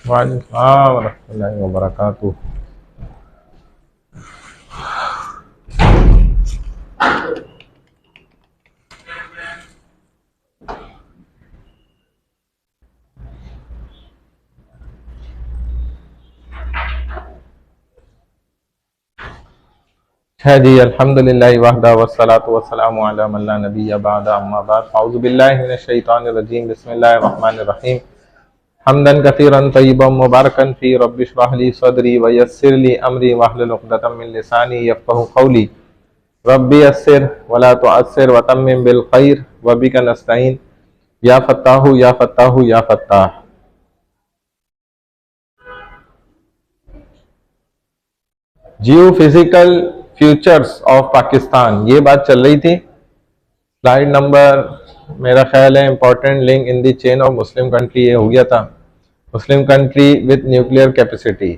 वालेकुम रहमतुल्लाहि व बरकातुहू। है जी, अल्हम्दुलिल्लाह वहदा वस्सलातु वस्सलामु अला मन ला नबिय्य बअदा, अम्मा बाद, औज़ु बिल्लाहि मिनश शैतानिर रजीम, बिस्मिल्लाहिर रहमानिर रहीम। हम्दन कसीरन तय्यिबन मुबारकन फी, रब्बिश रह ली सदरी व यस्सिर ली अमरी वहलुल उक़दतम मिन लिसानी यफ़क़हू क़ौली। रब्बी यस्सिर वला तुअस्सिर व तम्मिम बिल खैर व बिका नस्तईन या फ़त्ताहु या फ़त्ताहु या Fattah. Geophysical futures of Pakistan, ये बात चल रही थी। स्लाइड नंबर, मेरा ख्याल है important link in the chain of Muslim country, ये हो गया था। Muslim country with nuclear capacity,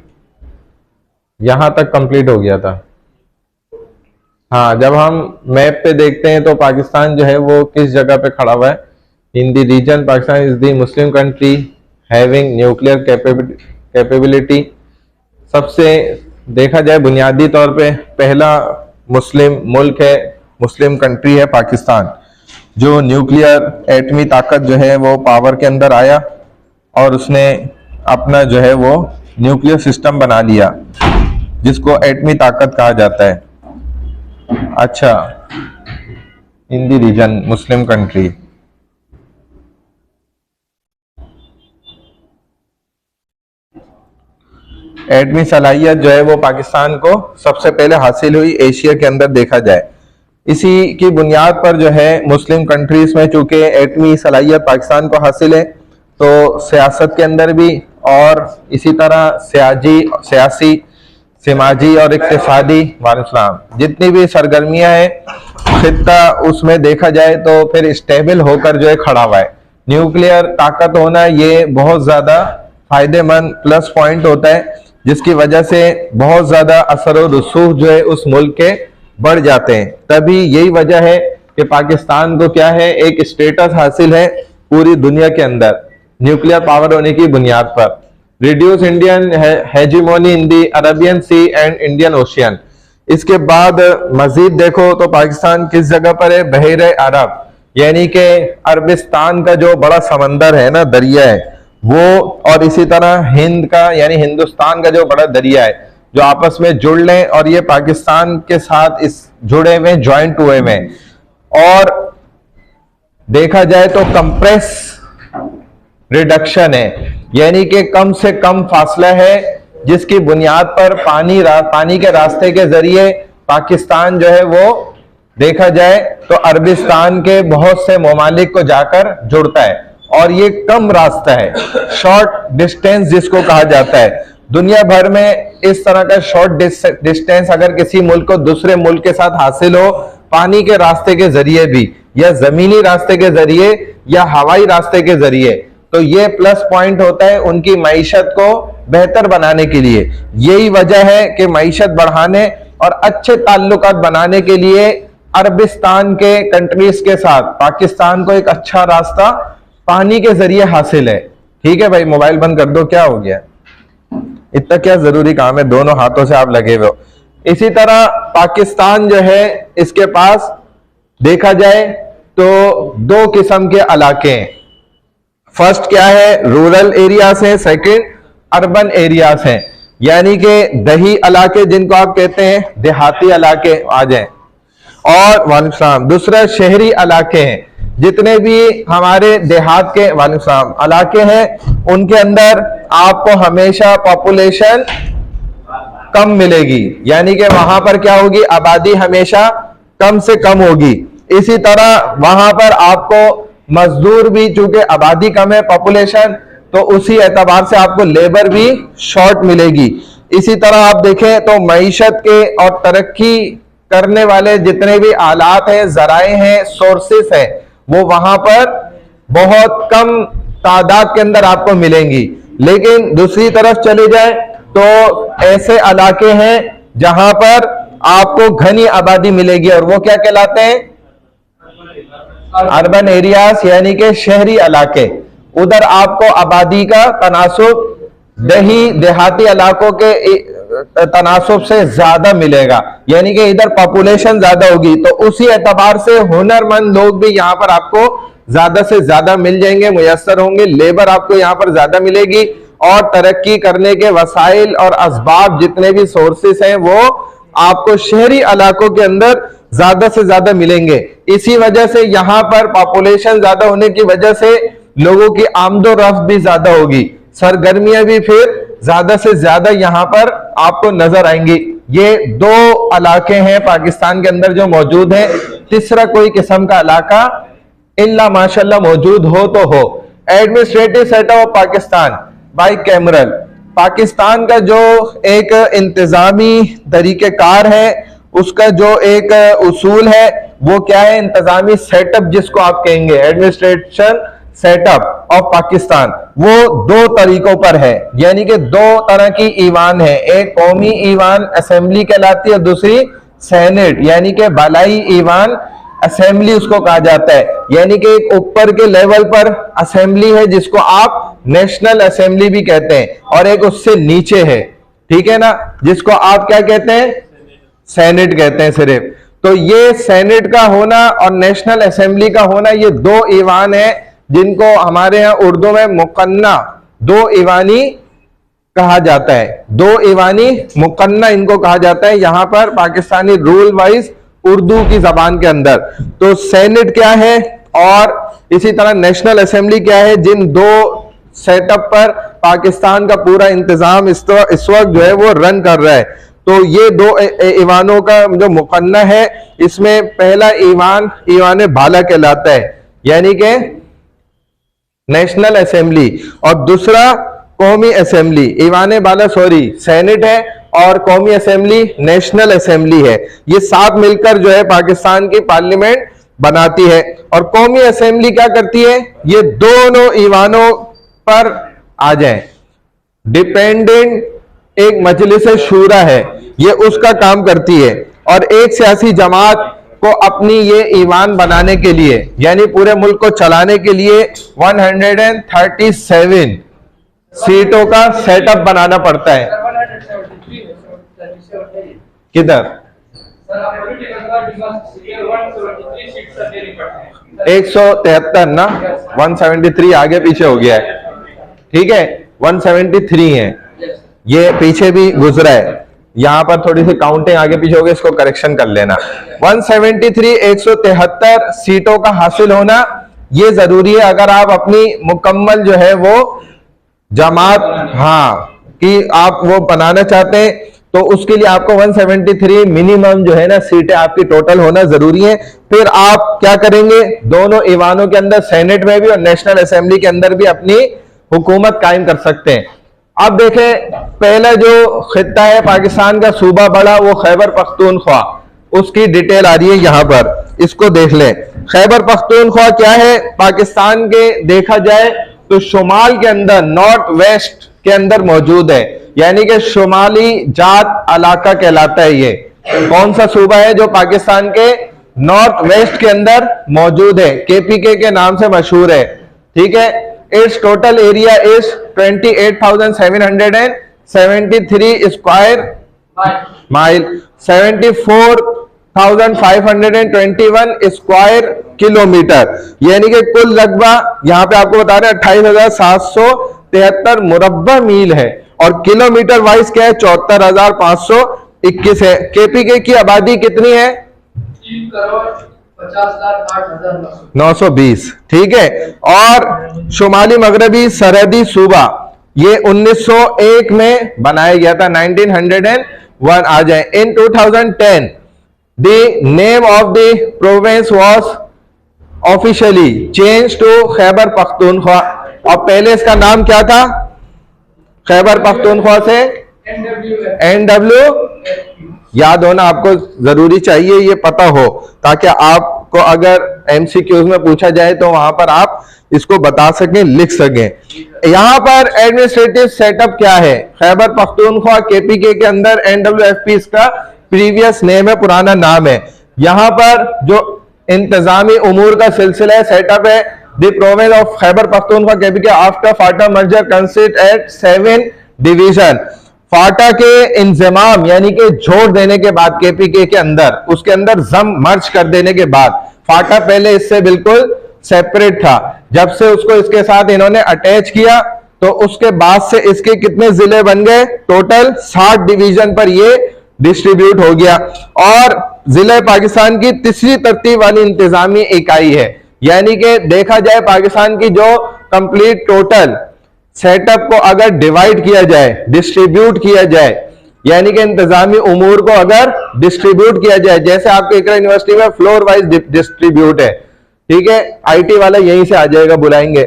यहाँ तक कंप्लीट हो गया था। हाँ, जब हम मैप पे देखते हैं तो पाकिस्तान जो है वो किस जगह पे खड़ा हुआ है। In the region Pakistan is the Muslim country having nuclear capability. सबसे देखा जाए बुनियादी तौर पे पहला मुस्लिम मुल्क है, मुस्लिम कंट्री है पाकिस्तान, जो न्यूक्लियर एटमी ताकत जो है वो पावर के अंदर आया और उसने अपना जो है वो न्यूक्लियर सिस्टम बना लिया, जिसको एटमी ताकत कहा जाता है। अच्छा, इन दी रीजन मुस्लिम कंट्री, एटमी सलाहियत जो है वो पाकिस्तान को सबसे पहले हासिल हुई एशिया के अंदर देखा जाए। इसी की बुनियाद पर जो है मुस्लिम कंट्रीज में चूंकि एटमी सलाहियत पाकिस्तान को हासिल है, तो सियासत के अंदर भी और इसी तरह सियासी, समाजी और इक्तिसादी वालेकुम जितनी भी सरगर्मियां हैं खित्ता, उसमें देखा जाए तो फिर स्टेबल होकर जो है खड़ा हुआ है। न्यूक्लियर ताकत होना ये बहुत ज्यादा फायदेमंद प्लस पॉइंट होता है, जिसकी वजह से बहुत ज्यादा असर और रसूख जो है उस मुल्क के बढ़ जाते हैं। तभी यही वजह है कि पाकिस्तान को क्या है, एक स्टेटस हासिल है पूरी दुनिया के अंदर न्यूक्लियर पावर होने की बुनियाद पर। Reduce Indian hegemony in the Arabian Sea and Indian Ocean. इसके बाद मजीद देखो तो पाकिस्तान किस जगह पर है, बहरे अरब, यानी कि अरबिस्तान का जो बड़ा समंदर है ना, दरिया है वो, और इसी तरह हिंद का यानी हिंदुस्तान का जो बड़ा दरिया है, जो आपस में जुड़ लें और ये पाकिस्तान के साथ इस जुड़े हुए ज्वाइंट हुए में। और देखा जाए तो कंप्रेस रिडक्शन है, यानी कि कम से कम फासला है, जिसकी बुनियाद पर पानी के रास्ते के जरिए पाकिस्तान जो है वो देखा जाए तो अरबिस्तान के बहुत से ममालिक को जाकर जुड़ता है। और ये कम रास्ता है, शॉर्ट डिस्टेंस जिसको कहा जाता है। दुनिया भर में इस तरह का शॉर्ट डिस्टेंस अगर किसी मुल्क को दूसरे मुल्क के साथ हासिल हो, पानी के रास्ते के जरिए भी या जमीनी रास्ते के जरिए या हवाई रास्ते के जरिए, तो ये प्लस पॉइंट होता है उनकी मईशत को बेहतर बनाने के लिए। यही वजह है कि मईशत बढ़ाने और अच्छे ताल्लुकात बनाने के लिए अरबिस्तान के कंट्रीज के साथ पाकिस्तान को एक अच्छा रास्ता पानी के जरिए हासिल है। ठीक है भाई, मोबाइल बंद कर दो, क्या हो गया, इतना क्या जरूरी काम है, दोनों हाथों से आप लगे हुए हो। इसी तरह पाकिस्तान जो है, इसके पास देखा जाए तो दो किस्म के इलाके हैं। फर्स्ट क्या है, रूरल एरियाज है, सेकंड अर्बन एरियाज हैं, यानी कि दही इलाके जिनको आप कहते हैं, देहाती इलाके आ जाए, और वालेकुम, दूसरा शहरी इलाके हैं। जितने भी हमारे देहात के वालेकुम इलाके हैं, उनके अंदर आपको हमेशा पॉपुलेशन कम मिलेगी, यानी कि वहां पर क्या होगी, आबादी हमेशा कम से कम होगी। इसी तरह वहां पर आपको मजदूर भी, चूंकि आबादी कम है, पॉपुलेशन, तो उसी एतबार से आपको लेबर भी शॉर्ट मिलेगी। इसी तरह आप देखें तो मईशत के और तरक्की करने वाले जितने भी आलात हैं, जराए हैं, सोर्सेस हैं, वो वहां पर बहुत कम तादाद के अंदर आपको मिलेंगी। लेकिन दूसरी तरफ चले जाए तो ऐसे इलाके हैं जहां पर आपको घनी आबादी मिलेगी, और वो क्या कहलाते हैं, अर्बन एरियाज, यानी कि शहरी इलाके। उधर आपको आबादी का तनासुब दही देहाती इलाकों के तनासुब से ज्यादा मिलेगा, यानी कि इधर पॉपुलेशन ज्यादा होगी, तो उसी एतबार से हुनरमंद लोग भी यहां पर आपको ज्यादा से ज्यादा मिल जाएंगे, मुयस्सर होंगे, लेबर आपको यहां पर ज्यादा मिलेगी, और तरक्की करने के वसाइल और असबाब जितने भी सोर्सेस हैं वो आपको शहरी इलाकों के अंदर ज्यादा से ज्यादा मिलेंगे। इसी वजह से यहां पर पॉपुलेशन ज्यादा होने की वजह से लोगों की आमदोरफ्त भी ज्यादा होगी, सरगर्मियां भी फिर ज्यादा से ज्यादा यहां पर आपको नजर आएंगी। ये दो इलाके हैं पाकिस्तान के अंदर जो मौजूद हैं। तीसरा कोई किस्म का इलाका इल्ला माशाल्लाह मौजूद हो तो हो। Administrative setup of Pakistan by cameral, Pakistan का जो एक इंतजामी तरीक़ेकार है, उसका जो एक उसूल है वो क्या है, इंतजामी सेटअप जिसको आप कहेंगे, एडमिनिस्ट्रेशन सेटअप ऑफ पाकिस्तान, वो दो तरीकों पर है, यानी कि दो तरह की ईवान है। एक कौमी ईवान असेंबली कहलाती है, दूसरी सेनेट, यानी कि बालाई ईवान असेंबली उसको कहा जाता है। यानी कि एक ऊपर के लेवल पर असेंबली है जिसको आप नेशनल असेंबली भी कहते हैं, और एक उससे नीचे है, ठीक है ना, जिसको आप क्या कहते हैं, सेनेट कहते हैं सिर्फ। तो ये सेनेट का होना और नेशनल असेंबली का होना, ये दो ईवान है जिनको हमारे यहाँ उर्दू में मुकन्ना, दो ईवानी कहा जाता है, दो ईवानी मुकन्ना इनको कहा जाता है यहां पर पाकिस्तानी रूल वाइज उर्दू की जबान के अंदर। तो सेनेट क्या है और इसी तरह नेशनल असेंबली क्या है, जिन दो सेटअप पर पाकिस्तान का पूरा इंतजाम इस वक्त जो है वो रन कर रहा है। तो ये दो ईवानों का जो मुकन्ना है, इसमें पहला ईवान ईवान बाला कहलाता है, यानी कि नेशनल असेंबली, और दूसरा कौमी असेंबली। ईवान बाला सॉरी सेनेट है और कौमी असेंबली नेशनल असेंबली है। ये साथ मिलकर जो है पाकिस्तान की पार्लियामेंट बनाती है। और कौमी असेंबली क्या करती है, ये दोनों ईवानों पर आ जाए, डिपेंडेंट एक मजलिस शूरा है, ये उसका काम करती है, और एक सियासी जमात को अपनी ये ईवान बनाने के लिए, यानी पूरे मुल्क को चलाने के लिए 137 सीटों का सेटअप बनाना पड़ता है। किधर 173 ना, 173 आगे पीछे हो गया है, ठीक है, 173 है, ये पीछे भी गुजरा है, यहां पर थोड़ी सी काउंटिंग आगे पीछे हो गई, इसको करेक्शन कर लेना। 173 173 सीटों का हासिल होना ये जरूरी है अगर आप अपनी मुकम्मल जो है वो जमात कि आप वो बनाना चाहते हैं, तो उसके लिए आपको 173 मिनिमम जो है ना सीटें आपकी टोटल होना जरूरी है। फिर आप क्या करेंगे, दोनों ईवानों के अंदर, सेनेट में भी और नेशनल असेंबली के अंदर भी अपनी हुकूमत कायम कर सकते हैं। अब देखें, पहला जो खित्ता है पाकिस्तान का सूबा बड़ा, वो खैबर पख्तूनख्वा, उसकी डिटेल आ रही है यहां पर, इसको देख लें। खैबर पख्तूनख्वा क्या है, पाकिस्तान के देखा जाए तो शुमाल के अंदर, नॉर्थ वेस्ट के अंदर मौजूद है, यानी कि शुमाली जात इलाका कहलाता है। ये कौन सा सूबा है जो पाकिस्तान के नॉर्थ वेस्ट के अंदर मौजूद है, केपीके के नाम से मशहूर है, ठीक है। Its total area is 28,773 square mile, 74,521 square kilometre, यानी कि कुल रकबा यहाँ पे आपको बता रहे हैं 28,773 मुरब्बा मील है, और किलोमीटर वाइज क्या है 74,521 है। केपीके की आबादी कितनी है? 3,50,08,920, ठीक है। और शुमाली मगरबी सरहदी सूबा ये 1901 में बनाया गया था, 1901 आ जाए। In 2010 the name of the province was officially change to Khyber Pakhtunkhwa, और पहले इसका नाम क्या था? खैबर पख्तूनख्वा से NW, याद होना आपको जरूरी चाहिए, ये पता हो, ताकि आपको अगर MCQs में पूछा जाए तो वहां पर आप इसको बता सकें, लिख सकें। यहां पर एडमिनिस्ट्रेटिव सेटअप क्या है? खैबर पख्तूनख्वा केपीके के अंदर NWFP इसका प्रीवियस नेम है, पुराना नाम है। यहां पर जो इंतजामी उमूर का सिलसिला है, सेटअप है, the province of Khyber Pakhtunkhwa KPK after FATA merger consist at 7 division. FATA के इंजमाम यानी कि जोड़ देने के बाद केपीके के अंदर, उसके अंदर जम मर्ज कर देने के बाद, फाटा पहले इससे बिल्कुल सेपरेट था, जब से उसको इसके साथ इन्होंने अटैच किया तो उसके बाद से इसके कितने जिले बन गए? टोटल 60 डिवीजन पर ये डिस्ट्रीब्यूट हो गया, और जिले पाकिस्तान की तीसरी तरतीब वाली इंतजामी इकाई है। यानी कि देखा जाए पाकिस्तान की जो कंप्लीट टोटल सेटअप को अगर डिवाइड किया जाए, डिस्ट्रीब्यूट किया जाए, यानी कि इंतजामी उमूर को अगर डिस्ट्रीब्यूट किया जाए, जैसे आपके इकरा यूनिवर्सिटी में फ्लोर वाइज डिस्ट्रीब्यूट है, ठीक है, IT वाला यहीं से आ जाएगा, बुलाएंगे,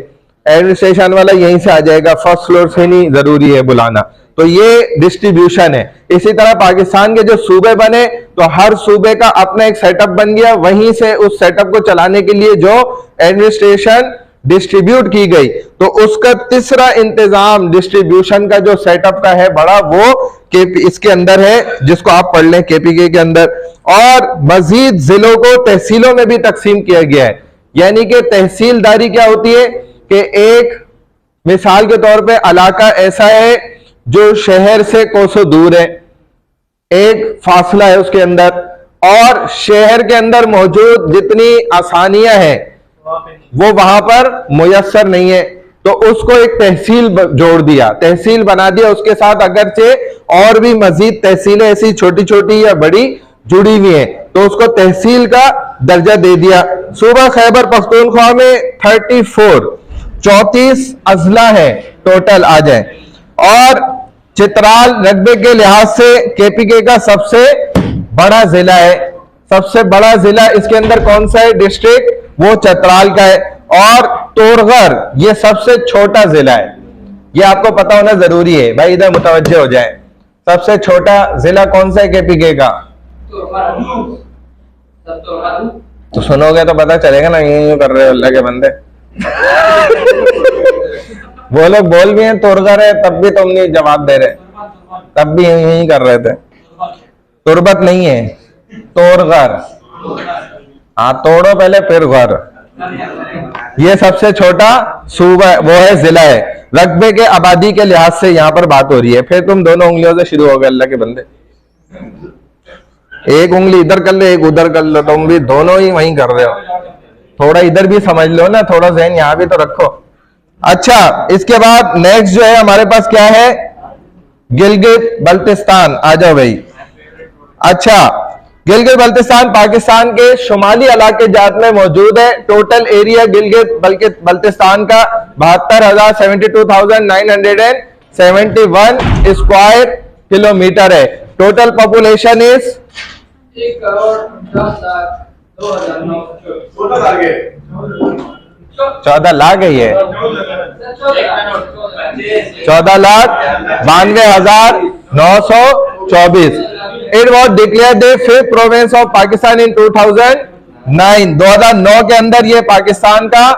एडमिनिस्ट्रेशन वाला यहीं से आ जाएगा, फर्स्ट फ्लोर से नहीं जरूरी है बुलाना, तो ये डिस्ट्रीब्यूशन है। इसी तरह पाकिस्तान के जो सूबे बने तो हर सूबे का अपना एक सेटअप बन गया, वहीं से उस सेटअप को चलाने के लिए जो एडमिनिस्ट्रेशन डिस्ट्रीब्यूट की गई, तो उसका तीसरा इंतजाम डिस्ट्रीब्यूशन का जो सेटअप का है बड़ा, वो इसके अंदर है, जिसको आप पढ़ लें केपीके के अंदर। और मजीद जिलों को तहसीलों में भी तकसीम किया गया है। यानी कि तहसीलदारी क्या होती है कि एक मिसाल के तौर पे इलाका ऐसा है जो शहर से कोसों दूर है, एक फासला है उसके अंदर, और शहर के अंदर मौजूद जितनी आसानियां हैं वो वहां पर मुयस्सर नहीं है, तो उसको एक तहसील जोड़ दिया, तहसील बना दिया, उसके साथ अगरचे और भी मजीद तहसीलें ऐसी छोटी छोटी या बड़ी जुड़ी हुई हैं, तो उसको तहसील का दर्जा दे दिया। सूबा खैबर पख्तूनख्वा में 34 अजला है टोटल आ जाए, और चित्राल रकबे के लिहाज से केपीके का सबसे बड़ा जिला है। सबसे बड़ा जिला इसके अंदर कौन सा है डिस्ट्रिक्ट? वो चित्राल का है। और तोरगर ये सबसे छोटा जिला है, ये आपको पता होना जरूरी है भाई, इधर मुतवज्जे हो जाए। सबसे छोटा जिला कौन सा है केपीके का? तो सुनोगे तो पता चलेगा ना, यूं कर रहे हो अल्लाह के बंदे। वो लोग बोल भी हैं तोरगर है, तब भी तुम नहीं जवाब दे रहे, तब भी यही कर रहे थे। तुरबत नहीं है, तोरगर। हाँ, तोड़ो पहले फिर घर। ये सबसे छोटा सूबा वो है, जिला है। रकबे के आबादी के लिहाज से यहां पर बात हो रही है। फिर तुम दोनों उंगलियों से शुरू हो गए अल्लाह के बंदे, एक उंगली इधर कर ले, एक उधर कर लो, तुम भी दोनों ही वहीं कर रहे हो। थोड़ा इधर भी समझ लो ना, थोड़ा जहन यहां भी तो रखो। अच्छा, इसके बाद नेक्स्ट जो है हमारे पास क्या है? गिलगित बल्तिस्तान। आ जाओ भाई। अच्छा, गिलगित बल्तिस्तान पाकिस्तान के शुमाली इलाके जात में मौजूद है। टोटल एरिया गिलगित बल्तिस्तान का 72,971 स्क्वायर किलोमीटर है। टोटल पॉपुलेशन इज 14 लाख है। ये 14,92,924। It was declared the 5th province of Pakistan in 2009। 2009 के अंदर ये पाकिस्तान का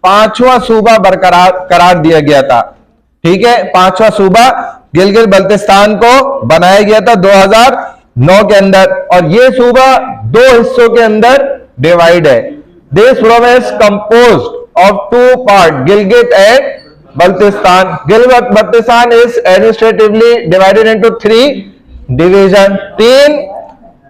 5वां सूबा बरकरार करार दिया गया था। ठीक है, 5वां सूबा गिलगित बल्तिस्तान को बनाया गया था 2009 के अंदर, और ये सूबा 2 हिस्सों के अंदर डिवाइड है। This province composed of two parts, Gilgit and Baltistan. Gilgit-Baltistan is administratively divided into 3 division. 3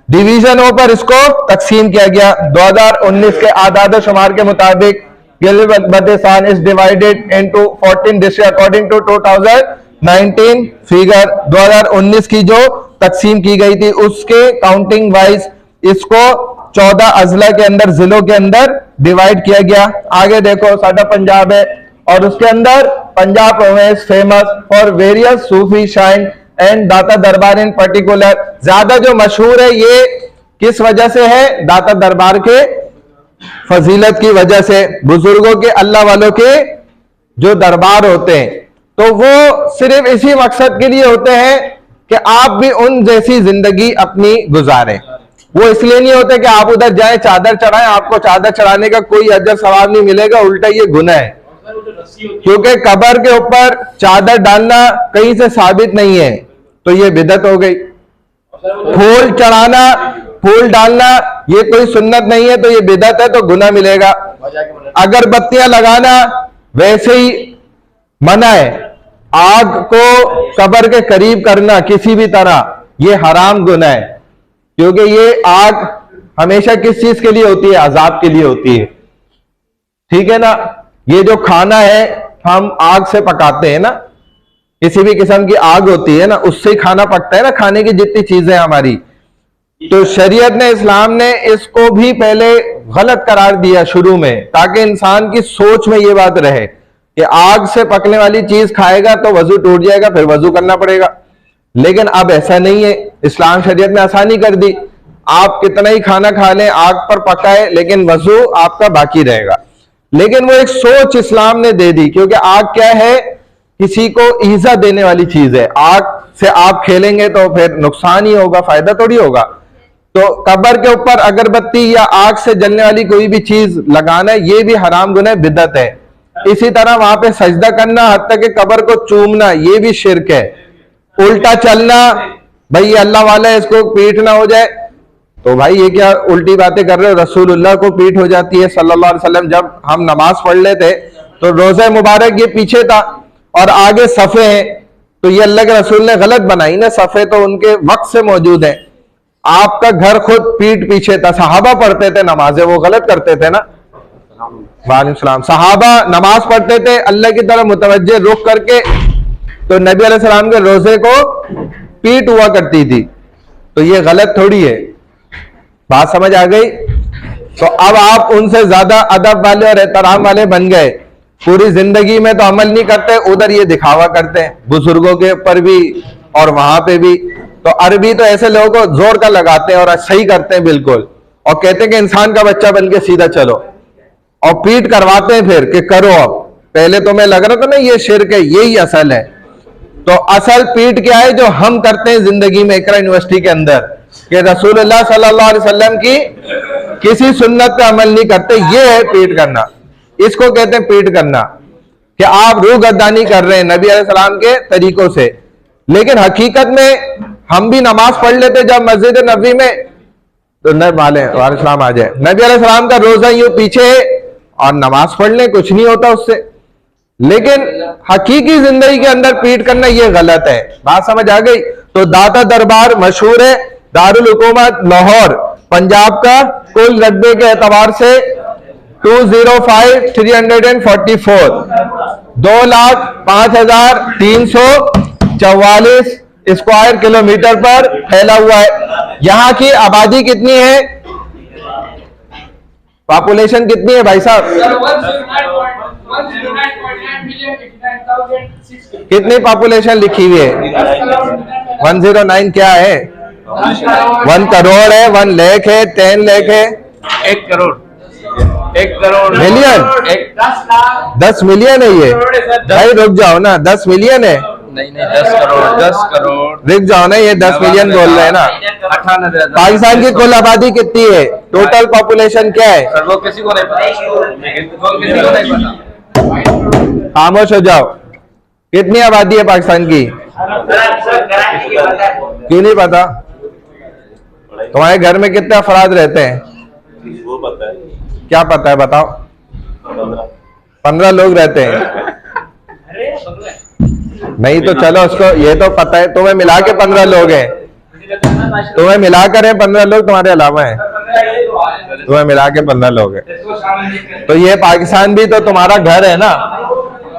डिवीजनों पर इसको तकसीम किया गया। 2019 के आदाद शुमार के मुताबिक Gilgit Baltistan is divided into 14 district according to 2019 figure. 2019 की जो तकसीम की गई थी उसके काउंटिंग वाइज इसको 14 अजला के अंदर, जिलों के अंदर डिवाइड किया गया। आगे देखो, साडा पंजाब है और उसके अंदर Punjab province famous for various Sufi shine and दाता दरबार इन पर्टिकुलर। ज्यादा जो मशहूर है ये किस वजह से है? दाता दरबार के फजीलत की वजह से। बुजुर्गों के, अल्लाह वालों के जो दरबार होते हैं तो वो सिर्फ इसी मकसद के लिए होते हैं कि आप भी उन जैसी जिंदगी अपनी गुजारें। वो इसलिए नहीं होते कि आप उधर जाएं चादर चढ़ाएं, आपको चादर चढ़ाने का कोई अजर सवाब नहीं मिलेगा, उल्टा ये गुनाह है। क्योंकि कब्र के ऊपर चादर डालना कहीं से साबित नहीं है, तो ये बिदअत हो गई। फूल चढ़ाना, फूल डालना ये कोई सुन्नत नहीं है, तो ये बिदअत है, तो गुनाह मिलेगा। अगरबत्तियां लगाना वैसे ही मना है। आग को कब्र के करीब करना किसी भी तरह ये हराम गुनाह है, क्योंकि ये आग हमेशा किस चीज के लिए होती है? अजाब के लिए होती है। ठीक है ना? ये जो खाना है हम आग से पकाते हैं ना, किसी भी किस्म की आग होती है ना, उससे ही खाना पकता है ना, खाने की जितनी चीजें हमारी। तो शरीयत ने, इस्लाम ने इसको भी पहले गलत करार दिया शुरू में, ताकि इंसान की सोच में ये बात रहे कि आग से पकने वाली चीज खाएगा तो वजू टूट जाएगा, फिर वजू करना पड़ेगा। लेकिन अब ऐसा नहीं है, इस्लाम शरीयत ने आसानी कर दी। आप कितना ही खाना खा लें, आग पर पकाए, लेकिन वजू आपका बाकी रहेगा। लेकिन वो एक सोच इस्लाम ने दे दी, क्योंकि आग क्या है? किसी को ईजा देने वाली चीज है। आग से आप खेलेंगे तो फिर नुकसान ही होगा, फायदा थोड़ी होगा। तो कब्र के ऊपर अगरबत्ती या आग से जलने वाली कोई भी चीज लगाना, ये भी हराम गुनाह, बिदअत है। इसी तरह वहां पे सजदा करना, हत्ता के कब्र को चूमना, ये भी शिर्क है। उल्टा चलना, भाई ये अल्लाह वाला है, इसको पीठ ना हो जाए, तो भाई ये क्या उल्टी बातें कर रहे हो? रसूलुल्लाह को पीठ हो जाती है सल्लल्लाहु अलैहि वसल्लम। जब हम नमाज पढ़ लेते तो रोज़े मुबारक ये पीछे था और आगे सफ़े हैं, तो ये अल्लाह के रसूल ने गलत बनाई ना। सफ़े तो उनके वक्त से मौजूद है। आपका घर खुद पीठ पीछे था। सहाबा पढ़ते थे नमाजें, वो गलत करते थे ना। वालेकुम सलाम। सहाबा नमाज पढ़ते थे अल्लाह की तरफ मुतवज्जे रुख करके, तो नबी अलैहि सलाम के रोजे को पीठ हुआ करती थी, तो ये गलत थोड़ी है। बात समझ आ गई? तो अब आप उनसे ज्यादा अदब वाले और एहतराम वाले बन गए। पूरी जिंदगी में तो अमल नहीं करते, उधर ये दिखावा करते हैं बुजुर्गों के ऊपर भी और वहां पे भी। तो अरबी तो ऐसे लोगों को जोर का लगाते हैं और सही करते हैं बिल्कुल, और कहते हैं कि इंसान का बच्चा बन के सीधा चलो, और पीठ करवाते हैं फिर कि करो। अब पहले तो मैं लग रहा था ना ये शिर्क है, यही असल है। तो असल पीठ क्या है जो हम करते हैं जिंदगी में इकरा यूनिवर्सिटी के अंदर, कि रसूलुल्लाह सल्लल्लाहु अलैहि वसल्लम की किसी सुन्नत पे अमल नहीं करते, ये है पीठ करना। इसको कहते हैं पीठ करना, कि आप रूह गर्दानी कर रहे हैं नबी अलैहिस्सलाम के तरीकों से। लेकिन हकीकत में हम भी नमाज पढ़ लेते जब मस्जिद नबी में, तो वालेकुम आ जाए, नबी अलैहिस्सलाम का रोजा यूं पीछे और नमाज पढ़ ले, कुछ नहीं होता उससे। लेकिन हकीकी जिंदगी के अंदर पीठ करना ये गलत है। बात समझ आ गई? तो दाता दरबार मशहूर है, दारुल हुकूमत लाहौर पंजाब का कुल रकबे के एतबार से 205,344 2,05,344 स्क्वायर किलोमीटर पर फैला हुआ है। यहाँ की आबादी कितनी है? पॉपुलेशन कितनी है भाई साहब? कितनी पॉपुलेशन लिखी हुई है? 109 क्या है? 1 करोड़ है, 1 लाख है, 10 लाख है, 1 करोड़, 1 करोड़ मिलियन, 10 मिलियन है ये। भाई रुक जाओ ना, 10 मिलियन है? नहीं 10 करोड़, 10 करोड़ रुक जाओ ना, ये 10 मिलियन बोल रहे हैं ना। पाकिस्तान की कुल आबादी कितनी है? टोटल पॉपुलेशन क्या है? सर वो किसी को नहीं पता, खामोश हो जाओ। कितनी आबादी है पाकिस्तान की? क्यों नहीं पता? तुम्हारे घर में कितने अफराद रहते हैं? वो पता है। क्या पता है बताओ? 15 लोग रहते हैं। नहीं तो चलो उसको ये तो पता है, तुम्हें मिला के 15 लोग हैं, तुम्हें मिलाकर है 15 लोग, तुम्हारे अलावा है, तुम्हें मिला के 15 लोग हैं। तो ये पाकिस्तान भी तो तुम्हारा घर है ना,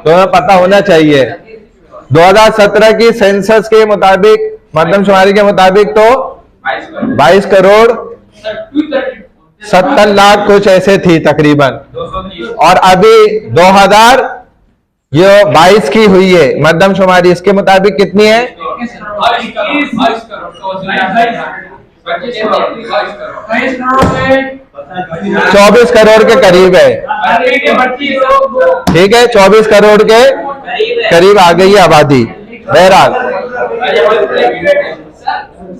तुम्हें पता होना चाहिए। 2017 की सेंसस के मुताबिक, मर्दमशुमारी के मुताबिक तो 22 करोड़ 70 लाख कुछ ऐसे थी तकरीबन, और अभी 2022 की हुई है मर्दमशुमारी, इसके मुताबिक कितनी है? 24 करोड़ के करीब है। ठीक है, 24 करोड़ के करीब आ गई है आबादी। बहरहाल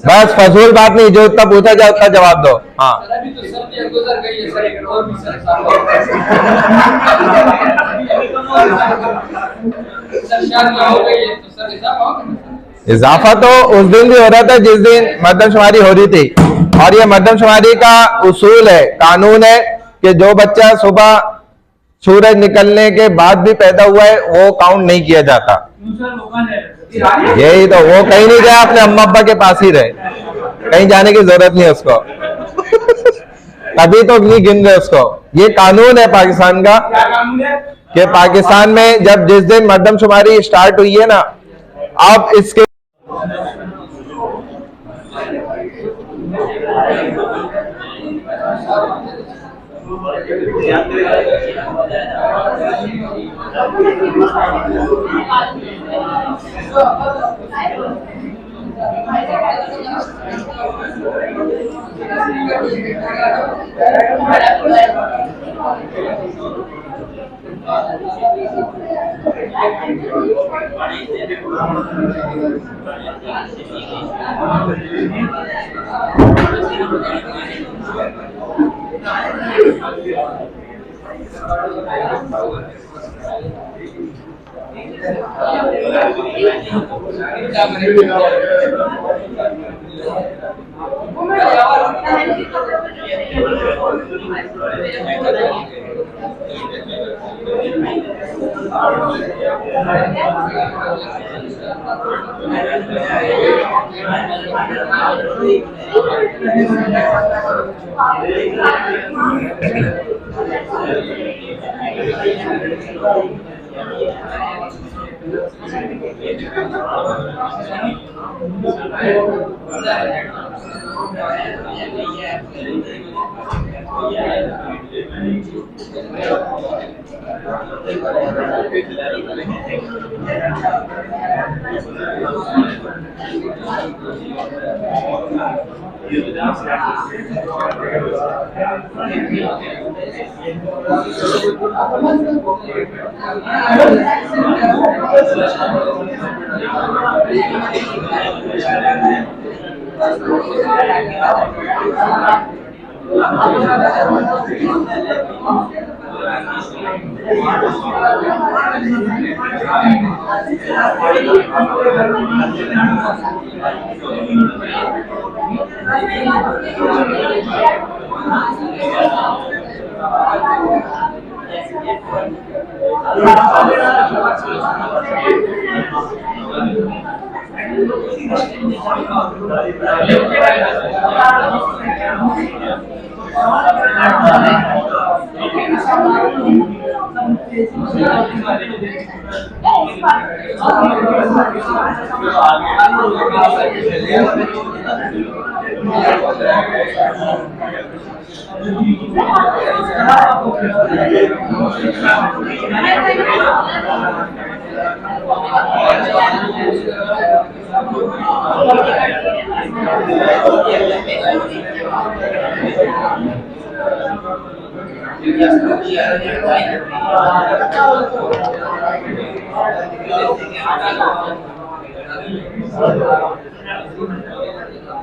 बस फजूल बात नहीं, जो उतना पूछा जाए उतना जवाब दो। हाँ, इजाफा तो उस दिन भी हो रहा था जिस दिन मर्दमशुमारी हो रही थी, और ये मर्दमशुमारी का उसूल है, कानून है कि जो बच्चा सुबह सूरज निकलने के बाद भी पैदा हुआ है वो काउंट नहीं किया जाता। यही तो, वो कहीं नहीं गया, अपने अम्मा अब्बा के पास ही रहे, कहीं जाने की जरूरत नहीं है उसको। तभी तो नहीं गिन रहे उसको। ये कानून है पाकिस्तान का कि पाकिस्तान में जब जिस दिन मर्दमशुमारी स्टार्ट हुई है ना, अब इसके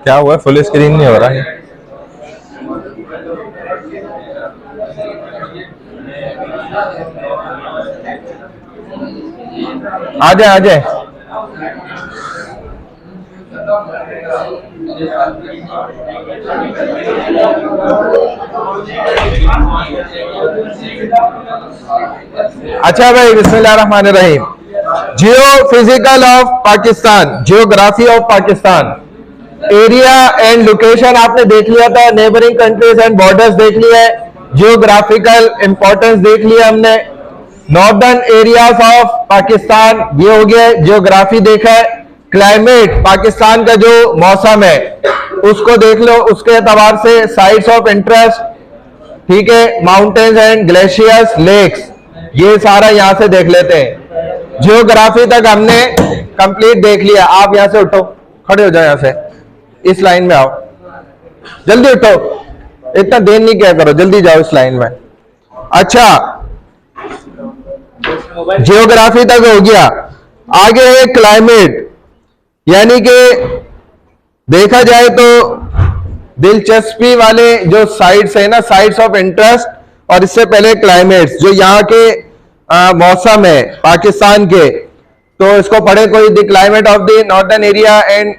क्या हुआ, फुल स्क्रीन नहीं हो रहा है? आ जाए, आ जाए। अच्छा भाई, बिस्मिल्लाहिर्रहमानिर्रहीम। Geophysical of Pakistan, geography of Pakistan, area and location आपने देख लिया था, नेबरिंग कंट्रीज एंड बॉर्डर्स देख लिया है, जियोग्राफिकल इंपॉर्टेंस देख लिया हमने, नॉर्दर्न एरियाज ऑफ पाकिस्तान ये हो गया, जियोग्राफी देखा है, क्लाइमेट पाकिस्तान का जो मौसम है उसको देख लो, उसके एतबार से साइट्स ऑफ इंटरेस्ट, ठीक है, माउंटेन्स एंड ग्लेशियर्स, लेक्स, ये सारा यहां से देख लेते हैं। जियोग्राफी तक हमने कंप्लीट देख लिया। आप यहां से उठो, खड़े हो जाओ, यहां से इस लाइन में आओ, जल्दी उठो, इतना देर नहीं क्या करो, जल्दी जाओ इस लाइन में। अच्छा, जियोग्राफी तक हो गया। आगे है क्लाइमेट, यानी कि देखा जाए तो दिलचस्पी वाले जो साइट्स है ना, साइट्स ऑफ इंटरेस्ट, और इससे पहले क्लाइमेट्स, जो यहाँ के मौसम है पाकिस्तान के, तो इसको पढ़े कोई, the climate of the northern area and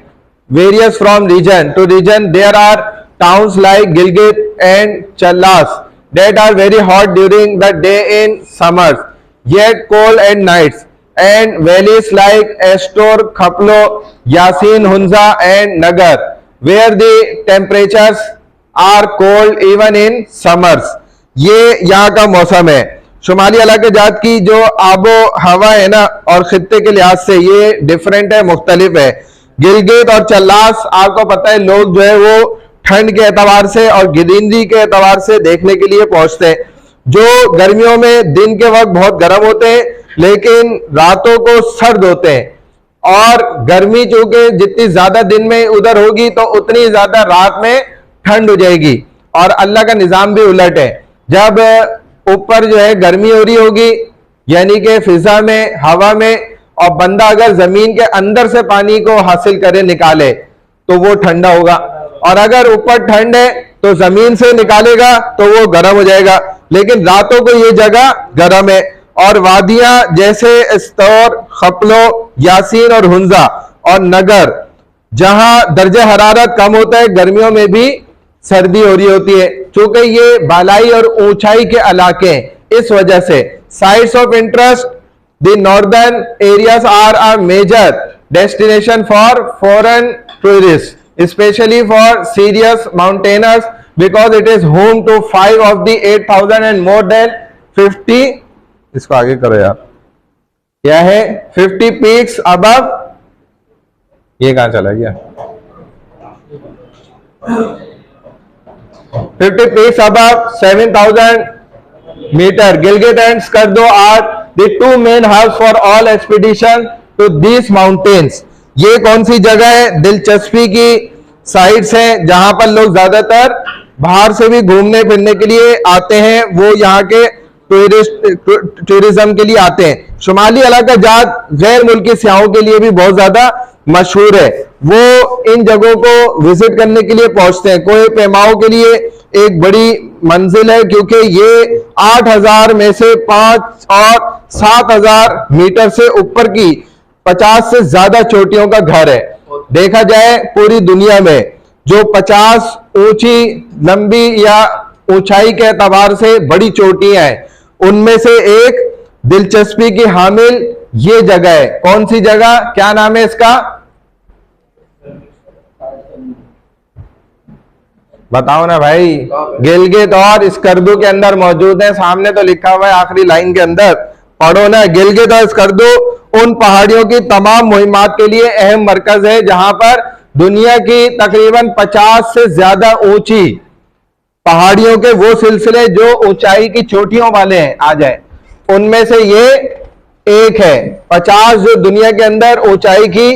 varies from region to region, there are towns like Gilgit and Chilas that are very hot during the day in summers, yet cold at nights, and valleys like Astor, Khaplo, Yasin, Hunza and Nagar, where the temperatures are cold even in summers. ये यहाँ का मौसम है। शुमाली इलाके जात की जो आबो हवा है ना, और खित्ते के लिहाज से ये डिफरेंट है, मुख्तलिफ है। गिलगित और चल्लास आपको पता है, लोग जो है वो ठंड के एतबार से और ग्रीनरी के एतबार से देखने के लिए पहुंचते हैं। जो गर्मियों में दिन के वक्त बहुत गर्म होते हैं, लेकिन रातों को सर्द होते हैं, और गर्मी चूंकि जितनी ज्यादा दिन में उधर होगी तो उतनी ज्यादा रात में ठंड हो जाएगी। और अल्लाह का निजाम भी उलट है, जब ऊपर जो है गर्मी हो रही होगी, यानी कि फिजा में, हवा में, और बंदा अगर जमीन के अंदर से पानी को हासिल करे, निकाले, तो वो ठंडा होगा, और अगर ऊपर ठंड है तो जमीन से निकालेगा तो वो गर्म हो जाएगा। लेकिन रातों को ये जगह गर्म है, और वादियां जैसे स्तौर, खपलो, यासीन और हुंजा और नगर, जहां दर्जा हरारत कम होता है, गर्मियों में भी सर्दी हो रही होती है। चूंकि ये बालाई और ऊंचाई के इलाके हैं, इस वजह से sites of interest, the northern areas are a major destination for foreign tourist, especially for serious mountaineers, because it is home to 5 of the 8,000 and more than 50, इसको आगे करो यार, क्या है, 50 peaks above, ये कहां चला गया, 50 peaks above 7,000 meter. Gilgit and Skardu are the two main hubs for all expedition to these mountains. ये कौन सी जगह है, दिलचस्पी की साइट्स हैं, जहां पर लोग ज्यादातर बाहर से भी घूमने फिरने के लिए आते हैं, वो यहाँ के टूरिज्म के लिए आते हैं। शुमाली इलाका जात गैर मुल्की सियाहों के लिए भी बहुत ज्यादा मशहूर है, वो इन जगहों को विजिट करने के लिए पहुंचते हैं। कोई पैमाओं के लिए एक बड़ी मंजिल है, क्योंकि ये 8,000 में से 5 और 7,000 मीटर से ऊपर की 50 से ज्यादा चोटियों का घर है। देखा जाए पूरी दुनिया में जो 50 ऊंची, लंबी या ऊंचाई के एतबार से बड़ी चोटियां हैं, उनमें से एक दिलचस्पी की हामिल ये जगह है। कौन सी जगह, क्या नाम है इसका, बताओ ना भाई। गिलगित और स्कर्दू के अंदर मौजूद है, सामने तो लिखा हुआ है आखिरी लाइन के अंदर, पढ़ो ना। गिलगित और स्कर्दू उन पहाड़ियों की तमाम मुहिमात के लिए अहम मरकज है, जहां पर दुनिया की तकरीबन 50 से ज्यादा ऊंची पहाड़ियों के वो सिलसिले जो ऊंचाई की चोटियों वाले हैं, आ जाए, उनमें से ये एक है। 50 जो दुनिया के अंदर ऊंचाई की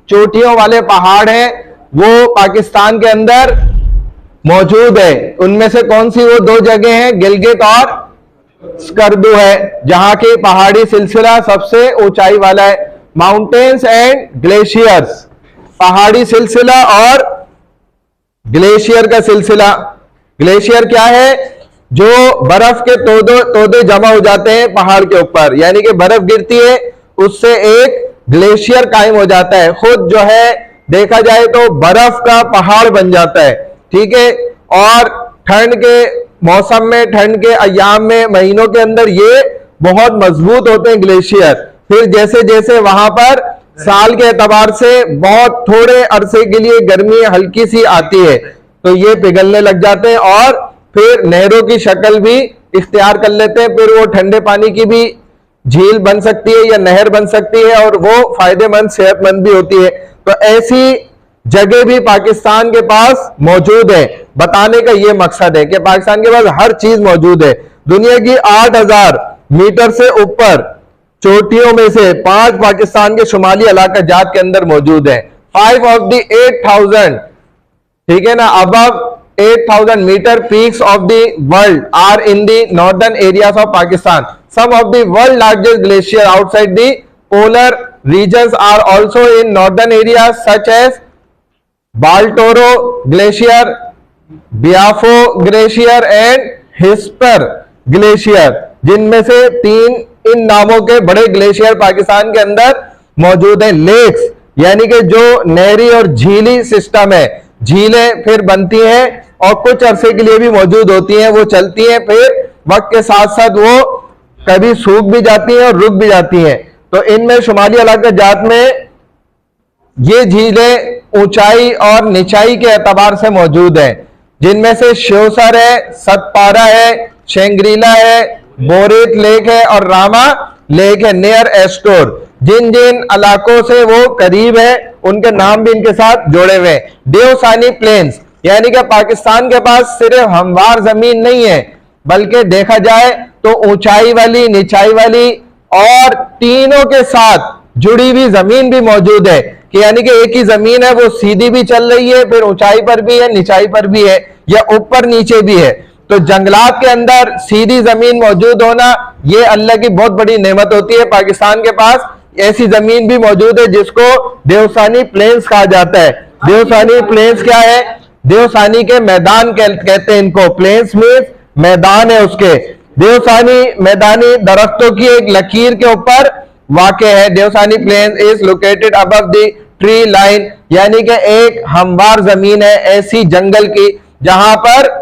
चोटियों वाले पहाड़ हैं, वो पाकिस्तान के अंदर मौजूद है। उनमें से कौन सी वो 2 जगह हैं, गिलगित और स्कर्दू है, जहां की पहाड़ी सिलसिला सबसे ऊंचाई वाला है। माउंटेन्स एंड ग्लेशियर्स, पहाड़ी सिलसिला और ग्लेशियर का सिलसिला। ग्लेशियर क्या है, जो बर्फ के तोदे जमा हो जाते हैं पहाड़ के ऊपर, यानी कि बर्फ गिरती है, उससे एक ग्लेशियर कायम हो जाता है। खुद जो है देखा जाए तो बर्फ का पहाड़ बन जाता है, ठीक है। और ठंड के मौसम में, ठंड के अयाम में, महीनों के अंदर ये बहुत मजबूत होते हैं ग्लेशियर। फिर जैसे जैसे वहां पर साल के एतबार से बहुत थोड़े अरसे के लिए गर्मी हल्की सी आती है तो ये पिघलने लग जाते हैं और फिर नहरों की शक्ल भी इख्तियार कर लेते हैं। फिर वो ठंडे पानी की भी झील बन सकती है या नहर बन सकती है और वो फायदेमंद, सेहतमंद भी होती है। तो ऐसी जगह भी पाकिस्तान के पास मौजूद है। बताने का ये मकसद है कि पाकिस्तान के पास हर चीज मौजूद है। दुनिया की 8000 मीटर से ऊपर चोटियों में से 5 पाकिस्तान के शुमाली इलाका जात के अंदर मौजूद है। 5 ऑफ द 8000, ठीक है ना, above 8000 meter peaks of the world are in the northern areas of Pakistan. Some of the world largest glacier outside the polar regions are also in northern areas such as Baltoro glacier, Biafo glacier and Hispar glacier, जिनमें से 3 इन नामों के बड़े glacier Pakistan के अंदर मौजूद हैं। Lakes यानी कि जो नहरी और झीली सिस्टम है, झीलें फिर बनती हैं और कुछ अरसे के लिए भी मौजूद होती हैं, वो चलती हैं, फिर वक्त के साथ साथ वो कभी सूख भी जाती हैं और रुक भी जाती हैं। तो इनमें शुमाली इलाका जात में ये झीलें ऊंचाई और निचाई के एतबार से मौजूद हैं, जिनमें से श्योसर है, सतपारा है, शेंग्रीला है, बोरेत लेक है और रामा लेक है नियर एस्टोर। जिन जिन इलाकों से वो करीब है उनके नाम भी इनके साथ जोड़े हुए हैं। देवसानी प्लेन्स यानी कि पाकिस्तान के पास सिर्फ हमवार जमीन नहीं है, बल्कि देखा जाए तो ऊंचाई वाली, निचाई वाली और तीनों के साथ जुड़ी हुई जमीन भी मौजूद है। कि यानी कि एक ही जमीन है, वो सीधी भी चल रही है, फिर ऊंचाई पर भी है, निचाई पर भी है, या ऊपर नीचे भी है। तो जंगलात के अंदर सीधी जमीन मौजूद होना ये अल्लाह की बहुत बड़ी नेमत होती है। पाकिस्तान के पास ऐसी जमीन भी मौजूद है जिसको देवसानी प्लेन्स कहा जाता है। देवसानी प्लेन्स क्या है? देवसानी के मैदान कहते हैं इनको। प्लेन्स मीन्स मैदान है उसके। देवसानी मैदानी दरख्तों की एक लकीर के ऊपर वाक़ है। Deosai plain is located above the tree line, यानी कि एक हमवार जमीन है ऐसी जंगल की जहां पर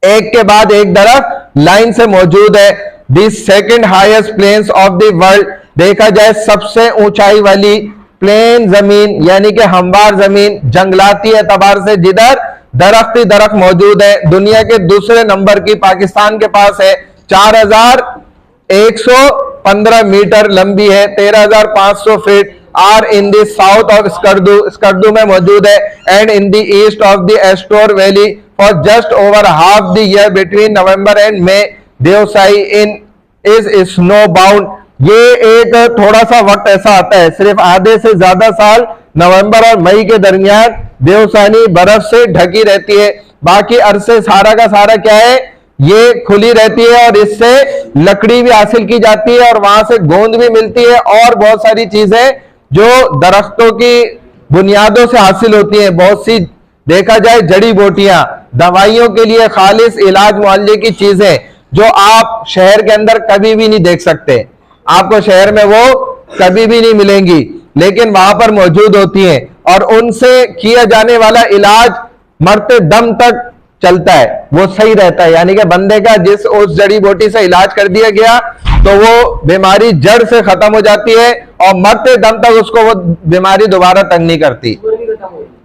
एक के बाद एक दरख्त लाइन से मौजूद है। The second highest plains of the world, देखा जाए सबसे ऊंचाई वाली प्लेन जमीन यानी कि हमवार जमीन जंगलाती एतबार से जिधर दरख्त ही दरख्त मौजूद है, दुनिया के दूसरे नंबर की पाकिस्तान के पास है। 4115 मीटर लंबी है, 13500 feet. Are in the south of Skardu में मौजूद है and in the east of the Astore valley for just over half the year between November and May. Deosai in is snow bound, ये एक थोड़ा सा वक्त ऐसा आता है, सिर्फ आधे से ज्यादा साल नवंबर और मई के दरमियान देवसानी बर्फ से ढकी रहती है। बाकी अरसे सारा का सारा क्या है, ये खुली रहती है और इससे लकड़ी भी हासिल की जाती है और वहां से गोंद भी मिलती है और बहुत सारी चीजें जो दरख्तों की बुनियादों से हासिल होती हैं। बहुत सी देखा जाए जड़ी बूटियां, दवाइयों के लिए खालिस इलाज मुआवजे की चीजें जो आप शहर के अंदर कभी भी नहीं देख सकते, आपको शहर में वो कभी भी नहीं मिलेंगी, लेकिन वहां पर मौजूद होती हैं और उनसे किया जाने वाला इलाज मरते दम तक चलता है, वो सही रहता है। यानी कि बंदे का जिस उस जड़ी बूटी से इलाज कर दिया गया तो वो बीमारी जड़ से खत्म हो जाती है और मरते दम तक उसको वो बीमारी दोबारा तंग नहीं करती,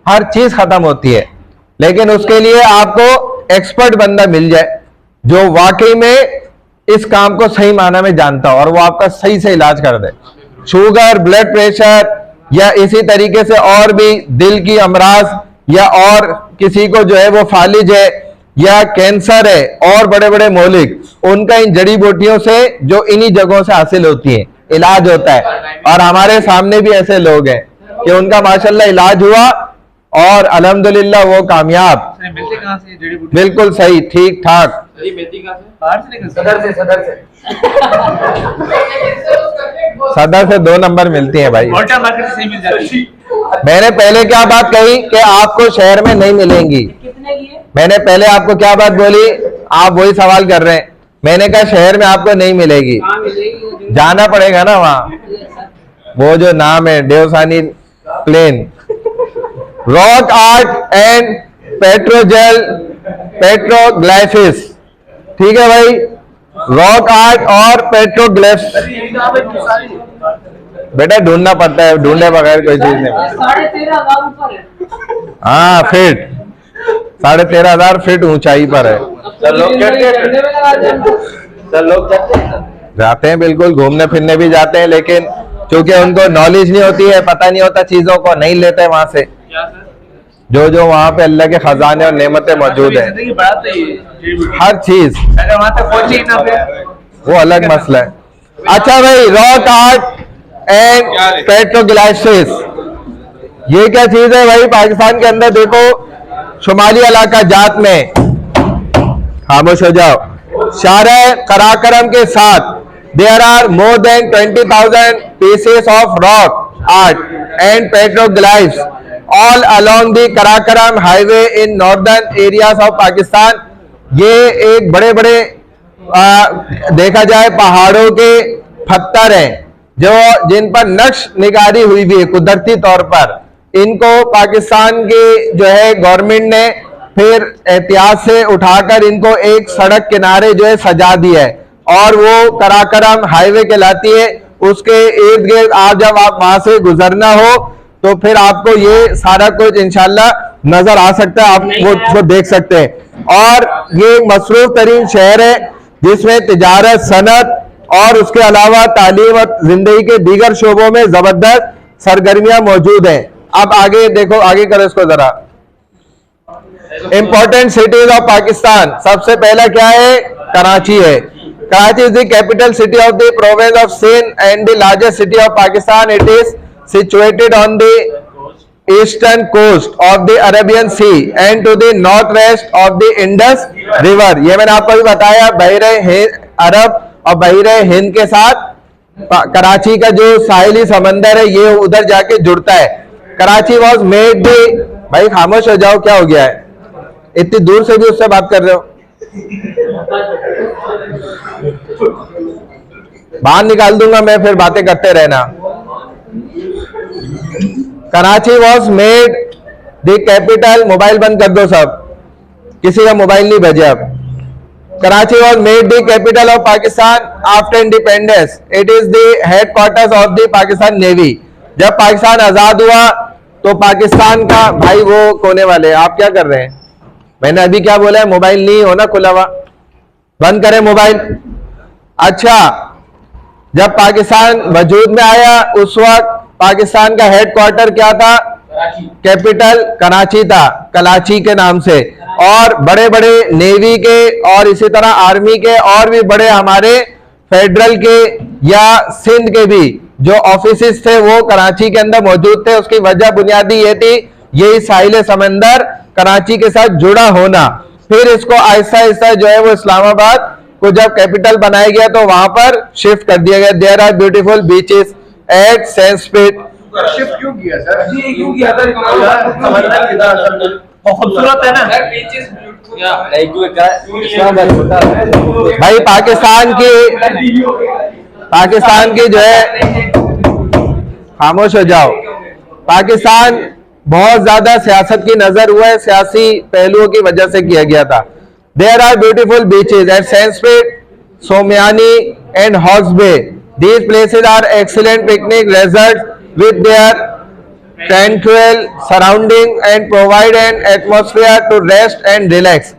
हर चीज खत्म होती है। लेकिन उसके लिए आपको एक्सपर्ट बंदा मिल जाए जो वाकई में इस काम को सही माना में जानता हो और वो आपका सही से इलाज कर दे। शुगर, ब्लड प्रेशर या इसी तरीके से और भी दिल की अमराज या और किसी को जो है वो फालिज है या कैंसर है और बड़े बड़े मौलिक, उनका इन जड़ी बूटियों से जो इन्हीं जगहों से हासिल होती है इलाज होता है। और हमारे सामने भी ऐसे लोग हैं कि उनका माशाल्लाह इलाज हुआ और अल्हम्दुलिल्लाह वो कामयाब। बिल्कुल सही, ठीक ठाक। सदर से 2 नंबर मिलती है भाई। मैंने पहले क्या बात कही कि आपको शहर में नहीं मिलेंगी। मैंने पहले आपको क्या बात बोली, आप वही सवाल कर रहे हैं। मैंने कहा शहर में आपको नहीं मिलेगी, जाना पड़ेगा ना वहां। वो जो नाम है Deosai plane. Rock art and पेट्रोग्लाइफिस ठीक है भाई, रॉक आर्ट और पेट्रोग्लिफ्स। बेटा ढूंढना पड़ता है, ढूंढे बगैर कोई चीज नहीं मिलती। 13,500 ऊपर है। हाँ फीट, 13,500 फीट ऊंचाई पर है। सर लोग जाते हैं जाते हैं बिल्कुल, घूमने फिरने भी जाते हैं, लेकिन क्योंकि उनको नॉलेज नहीं होती है, पता नहीं होता चीजों को, नहीं लेते वहां से। जो जो वहां पे अल्लाह के खजाने और नेमतें मौजूद है, हर चीज, अगर वहां तक पहुंची ना फिर वो अलग मसला है। अच्छा भाई, रॉक आर्ट एंड पेट्रोग्लाइसिस, ये क्या चीज है भाई? पाकिस्तान के अंदर देखो, शुमाली इलाका जात में, खामोश हो जाओ, शाहर कराकरम के साथ there are more than 20,000 pieces of rock art and petroglyphs all along the Karakoram highway in northern areas of Pakistan. ये एक बड़े बड़े देखा जाए पहाड़ों के पत्थर हैं जो जिन पर नक्श निगारी हुई भी है कुदरती तौर पर। इनको पाकिस्तान के जो है गवर्नमेंट ने फिर एहतियात से उठाकर इनको एक सड़क किनारे जो है सजा दिया है, और वो कराकरम हाईवे कहलाती है। उसके इर्द गिर्द जब आप वहां से गुजरना हो तो फिर आपको ये सारा कुछ इंशाल्लाह नजर आ सकता है, आप वो उसको देख सकते हैं। और ये एक मसरूफ तरीन शहर है जिसमें तिजारत, सनत और उसके अलावा तालीम और जिंदगी के दीगर शोबों में जबरदस्त सरगर्मियां मौजूद हैं। अब आगे देखो, आगे करो इसको जरा। इंपॉर्टेंट सिटीज ऑफ पाकिस्तान, सबसे पहला क्या है? कराची है। Karachi is the capital city of the province of Sindh and the largest city of Pakistan. It is situated on the eastern coast of the Arabian Sea and to the northwest of the Indus River। ये मैंने आपको भी बताया, बहरे अरब और बहरे हिंद के साथ कराची का जो साहिली समंदर है ये उधर जाके जुड़ता है। कराची वॉज मेड दी, भाई खामोश हो जाओ, क्या हो गया है? इतनी दूर से भी उससे बात कर रहे हो, बाहर निकाल दूंगा मैं, फिर बातें करते रहना। Karachi was made the capital, mobile बंद कर दो सब, किसी का मोबाइल नहीं बजे अब। Karachi was made the capital of Pakistan after independence. It is the headquarters of the Pakistan navy. जब पाकिस्तान आजाद हुआ तो पाकिस्तान का, भाई वो कोने वाले आप क्या कर रहे हैं? मैंने अभी क्या बोला है? मोबाइल नहीं होना खुला हुआ, बंद करें मोबाइल। अच्छा, जब पाकिस्तान वजूद में आया उस वक्त पाकिस्तान का हेडक्वार्टर क्या था? कैपिटल कराची था, कराची के नाम से। और बड़े बड़े नेवी के और इसी तरह आर्मी के और भी बड़े हमारे फेडरल के या सिंध के भी जो ऑफिसेस थे वो कराची के अंदर मौजूद थे। उसकी वजह बुनियादी ये थी, यही साहिल समंदर कराची के साथ जुड़ा होना। फिर इसको आहिस्ता आहिस्ता जो है वो इस्लामाबाद को जब कैपिटल बनाया गया तो वहां पर शिफ्ट कर दिया गया। There are beautiful beaches at Sandspit. Shift क्यों किया सर? जी क्यों किया सर? समंदर किधर खूबसूरत है ना। भाई पाकिस्तान की जो है, खामोश हो जाओ, पाकिस्तान बहुत ज्यादा सियासत की नजर हुआ है, सियासी पहलुओं की वजह से किया गया था। There are beautiful beaches at Sandspit, Sonmiani and Hawks Bay. These places are excellent picnic resorts with their tranquil surrounding and provide an atmosphere to rest and relax।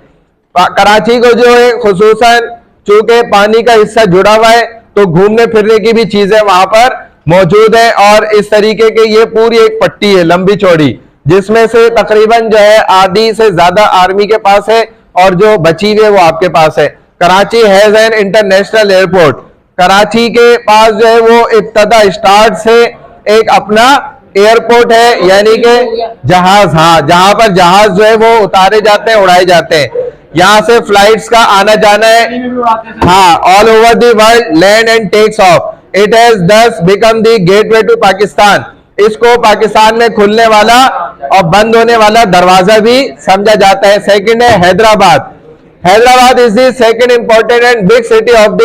Karachi को जो है खुसूसन चूंकि पानी का हिस्सा जुड़ा हुआ है तो घूमने फिरने की भी चीजें वहां पर मौजूद है। और इस तरीके के ये पूरी एक पट्टी है लंबी चौड़ी, जिसमें से तकरीबन जो है आधी से ज्यादा आर्मी के पास है और जो बची हुई है वो आपके पास है। Karachi has an international airport. Karachi के पास जो है वो इब्तदा स्टार्ट से एक अपना एयरपोर्ट है, यानी कि जहाज, हाँ, जहां पर जहाज जो है वो उतारे जाते हैं, उड़ाए जाते हैं। यहाँ से फ्लाइट्स का आना जाना है, हाँ, all over the world land and takes off. It has thus become the gateway to Pakistan. इसको पाकिस्तान में खुलने वाला और बंद होने वाला दरवाजा भी समझा जाता है। सेकंड है Hyderabad. Hyderabad is the second important and big city of the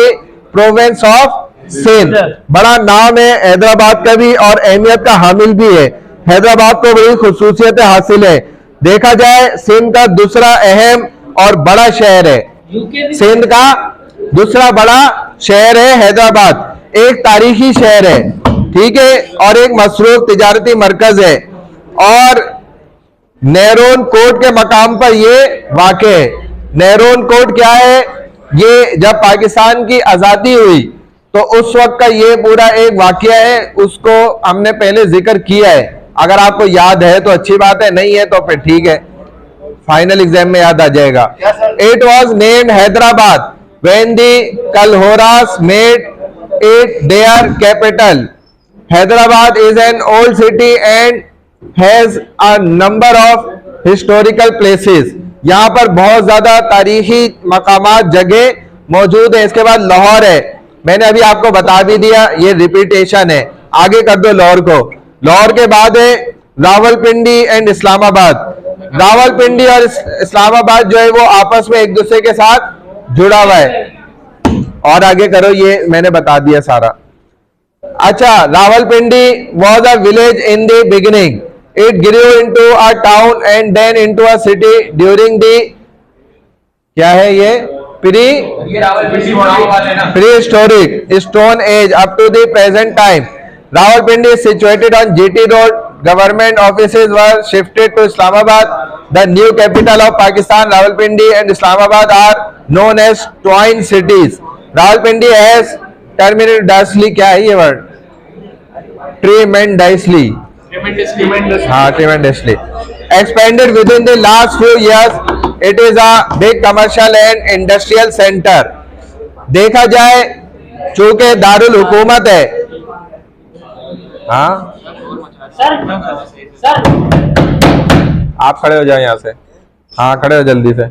province of Sindh. बड़ा नाम है हैदराबाद का भी और अहमियत का हामिल भी है। हैदराबाद को बड़ी खूबसूरत हासिल है। देखा जाए सिंध का दूसरा अहम और बड़ा शहर है। यूके भी सिंध का दूसरा बड़ा शहर है हैदराबाद, एक तारीखी शहर है, ठीक है, और एक मसरूफ तिजारती मरकज है, और नेहरून कोर्ट के मकाम पर ये वाक़ है। नेहरून कोर्ट क्या है? ये जब पाकिस्तान की आजादी हुई तो उस वक्त का ये पूरा एक वाकया है, उसको हमने पहले जिक्र किया है। अगर आपको याद है तो अच्छी बात है, नहीं है तो फिर ठीक है, फाइनल एग्जाम में याद आ जाएगा। It was named Hyderabad when the Kalhoras made it their capital. Hyderabad is an old city and has a number of historical places. यहाँ पर बहुत ज्यादा तारीखी मकामात जगह मौजूद है। इसके बाद लाहौर है, मैंने अभी आपको बता भी दिया, ये रिपीटेशन है, आगे कर दो लाहौर को। लाहौर के बाद है रावलपिंडी एंड इस्लामाबाद। रावलपिंडी और इस्लामाबाद जो है वो आपस में एक दूसरे के साथ जुड़ा हुआ है। और आगे करो, ये मैंने बता दिया सारा। अच्छा, Rawalpindi was a village in the beginning. It grew into a town and then into a city during the क्या है ये prehistoric stone age up to the present time. Rawalpindi is situated on GT Road. Government offices were shifted to Islamabad. The new capital of Pakistan, Rawalpindi and Islamabad are known as twin cities. Rawalpindi has tremendously, क्या है ये word? Tremendously. हाँ, tremendously expanded within the last few years. It is a big commercial and industrial center. देखा जाए चूंकि दारुल हुकूमत है। हाँ, सर आप खड़े हो जाओ यहाँ से। हाँ, खड़े हो जल्दी से,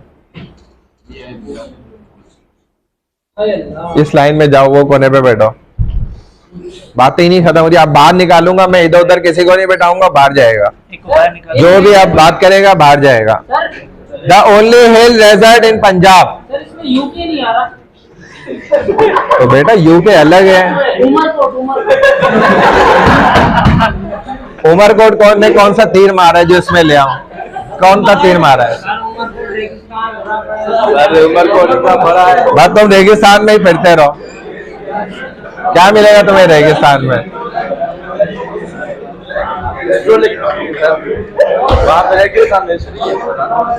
इस लाइन में जाओ, वो कोने पे बैठो। बातें ही नहीं खत्म हो रही, आप बाहर निकालूंगा मैं, इधर उधर किसी को नहीं बैठाऊंगा, बाहर जाएगा। जो भी आप बात करेगा बाहर जाएगा। The only hill resort in Punjab. Sir इसमें यूके नहीं आ रहा। तो बेटा यूके अलग है। उमरकोट कौन ने कौन सा तीर मारा है जो इसमें ले आऊं? कौन सा तीर मारा है? उमरकोट इतना बड़ा है। बस तुम रेगिस्तान में ही फिरते रहो, क्या मिलेगा तुम्हें रेगिस्तान में?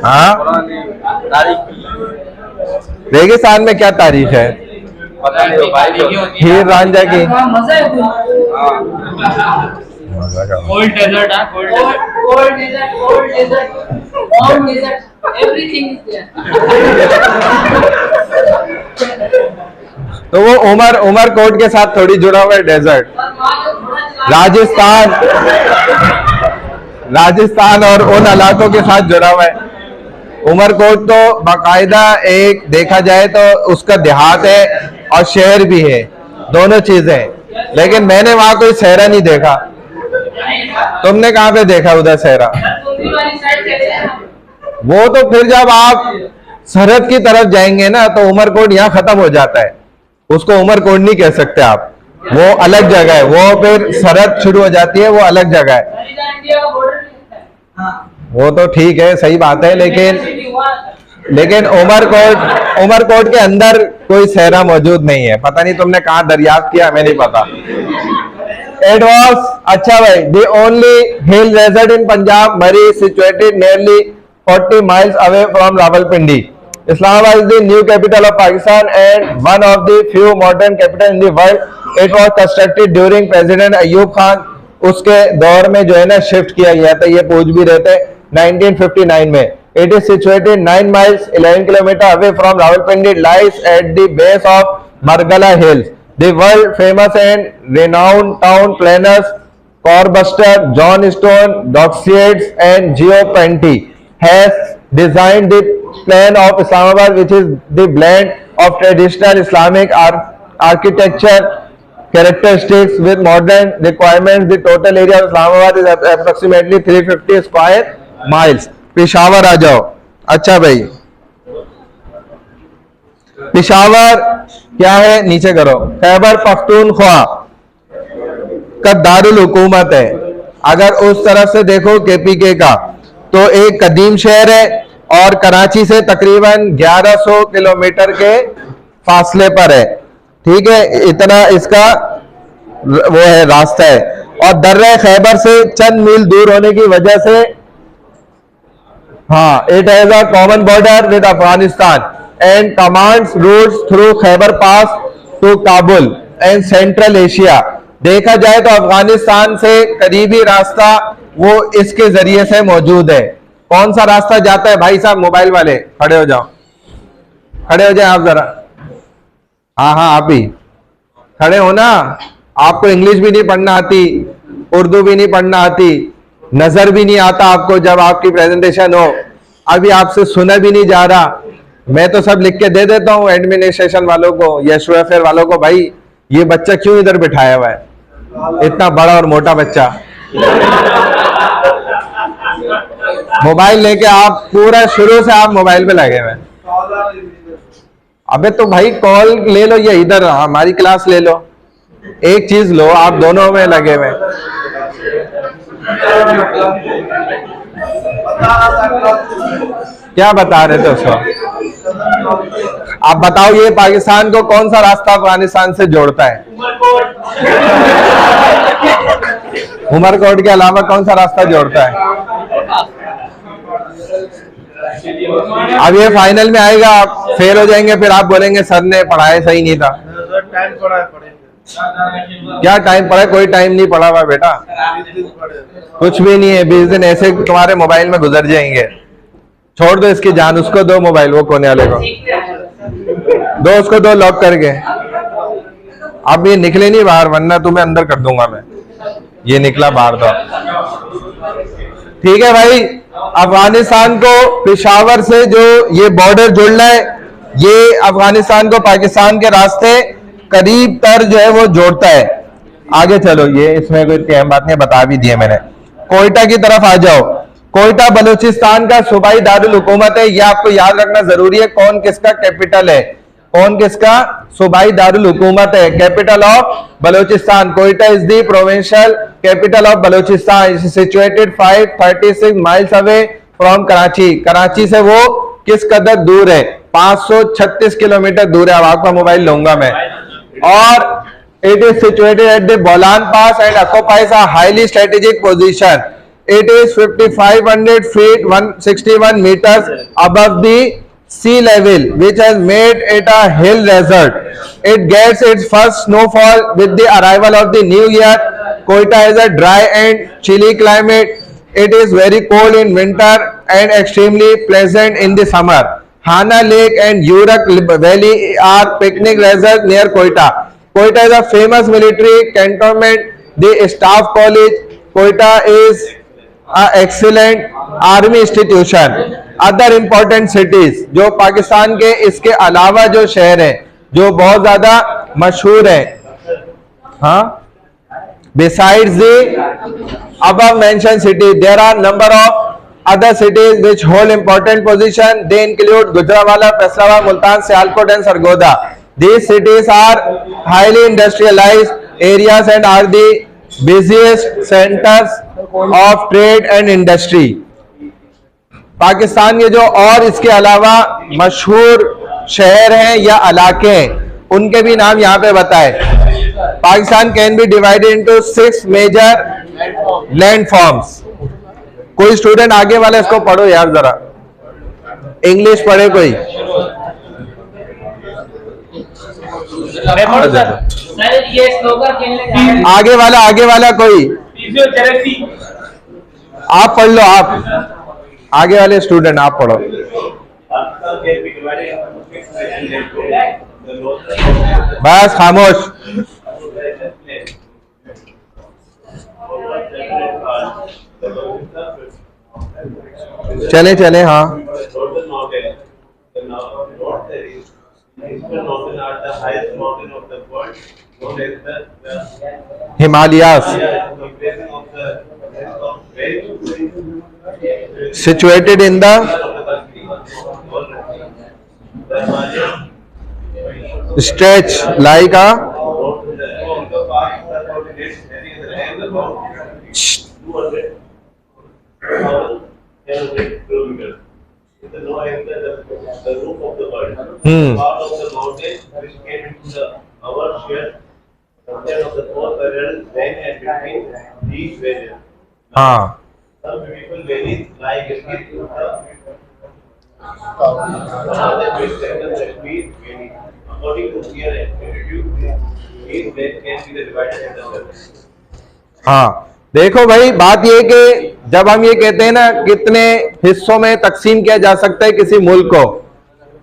हाँ, रेगिस्तान में क्या तारीख है? हीर रांझा की। मजा है Cold desert, huh? cold desert, warm desert, everything is there. तो वो उमरकोट के साथ थोड़ी जुड़ा हुआ है डेजर्ट। राजस्थान और उन इलाकों के साथ जुड़ा हुआ है। उमरकोट तो बाकायदा एक देखा जाए तो उसका देहात है और शहर भी है, दोनों चीजें। लेकिन मैंने वहां कोई सहरा नहीं देखा। तुमने कहां पे देखा उधर सहरा? वो तो फिर जब आप सरहद की तरफ जाएंगे ना तो उमरकोट यहाँ खत्म हो जाता है, उसको उमरकोट नहीं कह सकते आप, वो अलग जगह है। वो फिर सरहद शुरू हो जाती है, वो अलग जगह है। वो तो ठीक है, सही बात है, लेकिन उमरकोट के अंदर कोई सहरा मौजूद नहीं है। पता नहीं तुमने कहाँ दरियाफ्त किया, हमें नहीं पता। It was, अच्छा भाई, the only hill resort in Punjab, Murree, situated nearly 40 miles away from Rawalpindi. Islamabad is the new capital of Pakistan and one of the few modern capitals in the world. It was constructed during President Ayub Khan. उसके दौर में जो है ना shift किया गया था, ये पूछ भी रहे थे, 1959 में। It is situated 9 miles 11 kilometers away from Rawalpindi. It lies at the base of Margala Hills. The world famous and renowned town planners Corbuster, John Stone, Doxiades and Geo Penty has designed the plan of Islamabad, which is the blend of traditional Islamic architecture characteristics with modern requirements. The total area of Islamabad is approximately 350 square miles. Peshawar आ जाओ। अच्छा भाई, पेशावर क्या है? नीचे करो। खैबर पख्तूनख्वा का दारुल हुकूमत है। अगर उस तरफ से देखो केपीके का, तो एक कदीम शहर है, और कराची से तकरीबन 1100 किलोमीटर के फासले पर है। ठीक है, इतना इसका वो है रास्ता है। और दर्रे खैबर से चंद मील दूर होने की वजह से हाँ, it has a common border with Afghanistan and commands routes through Khyber pass to Kabul and Central Asia. देखा जाए तो अफगानिस्तान से करीबी रास्ता वो इसके जरिए से मौजूद है। कौन सा रास्ता जाता है भाई साहब? मोबाइल वाले खड़े हो जाओ, खड़े हो जाए आप जरा। हाँ हाँ, आप ही खड़े हो ना। आपको इंग्लिश भी नहीं पढ़ना आती, उर्दू भी नहीं पढ़ना आती, नजर भी नहीं आता आपको जब आपकी प्रेजेंटेशन हो, अभी आपसे सुना भी नहीं जा रहा। मैं तो सब लिख के दे देता हूँ एडमिनिस्ट्रेशन वालों को या शुएफेयर वालों को, भाई ये बच्चा क्यों इधर बिठाया हुआ है, इतना बड़ा और मोटा बच्चा। मोबाइल लेके आप पूरा शुरू से आप मोबाइल पे लगे हुए। अबे तो भाई कॉल ले लो या इधर हमारी क्लास ले लो, एक चीज लो, आप दोनों में लगे हुए। क्या बता रहे थे उसको? आप बताओ, ये पाकिस्तान को कौन सा रास्ता अफगानिस्तान से जोड़ता है? उमरकोट के अलावा कौन सा रास्ता जोड़ता है? अब ये फाइनल में आएगा, आप फेल हो जाएंगे, फिर आप बोलेंगे सर ने पढ़ाया सही नहीं था। क्या टाइम पढ़ा? कोई टाइम नहीं पढ़ा हुआ बेटा, कुछ भी नहीं है। 20 दिन ऐसे तुम्हारे मोबाइल में गुजर जाएंगे। छोड़ दो इसकी जान, उसको दो मोबाइल, वो कोने वाले को दो, उसको दो लॉक करके। अब ये निकले नहीं बाहर, वरना तुम्हें अंदर कर दूंगा मैं। ये निकला बाहर तो ठीक है भाई। अफगानिस्तान को पेशावर से जो ये बॉर्डर जुड़ना है, ये अफगानिस्तान को पाकिस्तान के रास्ते करीब तर जो है वो जोड़ता है। आगे चलो, ये इसमें कोई अहम बात नहीं, बता भी दिए मैंने। कोयटा की तरफ आ जाओ। कोयटा बलूचिस्तान का सूबाई दारुल हुकूमत है, ये आपको याद रखना जरूरी है। कौन किसका कैपिटल है, कौन किसका सूबाई दारुल हुकूमत है? Capital of Balochistan. Quetta is the provincial capital of Balochistan. It is situated 536 miles away from Karachi. Karachi से वो किस कदर दूर है? 536 किलोमीटर दूर है। अब आपका मोबाइल लूंगा मैं। और it is situated at the Bolan Pass and occupies a highly strategic position. It is 5,500 feet 161 meters above the sea level, which has made it a hill resort. It gets its first snowfall with the arrival of the new year. Koita has a dry and chilly climate. It is very cold in winter and extremely pleasant in the summer. Hana Lake and Yurak Valley are picnic resorts near Koita. Koita is a famous military cantonment. The Staff College Koita is an excellent army institution. Other important cities जो पाकिस्तान के इसके अलावा जो शहर हैं जो बहुत ज्यादा मशहूर हैं, हाँ, besides the above mentioned city, there are number of other cities which hold important position. They include Gujranwala, Faisalabad, Multan, Sialkot and Sargodha. These cities are highly industrialized areas and are the busiest centers of trade and industry. Pakistan के जो और इसके अलावा मशहूर शहर हैं या इलाके हैं, उनके भी नाम यहाँ पे बताए। Pakistan can be divided into 6 major land forms. कोई स्टूडेंट आगे वाला इसको पढ़ो यार जरा, इंग्लिश पढ़े कोई। सर ये स्लोगन खेलने आगे वाला कोई, आप पढ़ लो, आप आगे वाले स्टूडेंट आप पढ़ो। बस खामोश। चले चले, हाँ। Himalayas situated in the stretch like a with the low angle, the roof of the world. Hmm. Part of the mountain which came into the our share, content of the four parallel then and between these valleys. हाँ, Some beautiful valleys lie between the west and the Kashmir valley. According to their attitude, these valleys can be divided into the हाँ, देखो भाई, बात ये कि जब हम ये कहते हैं ना कितने हिस्सों में तकसीम किया जा सकता है किसी मुल्क को,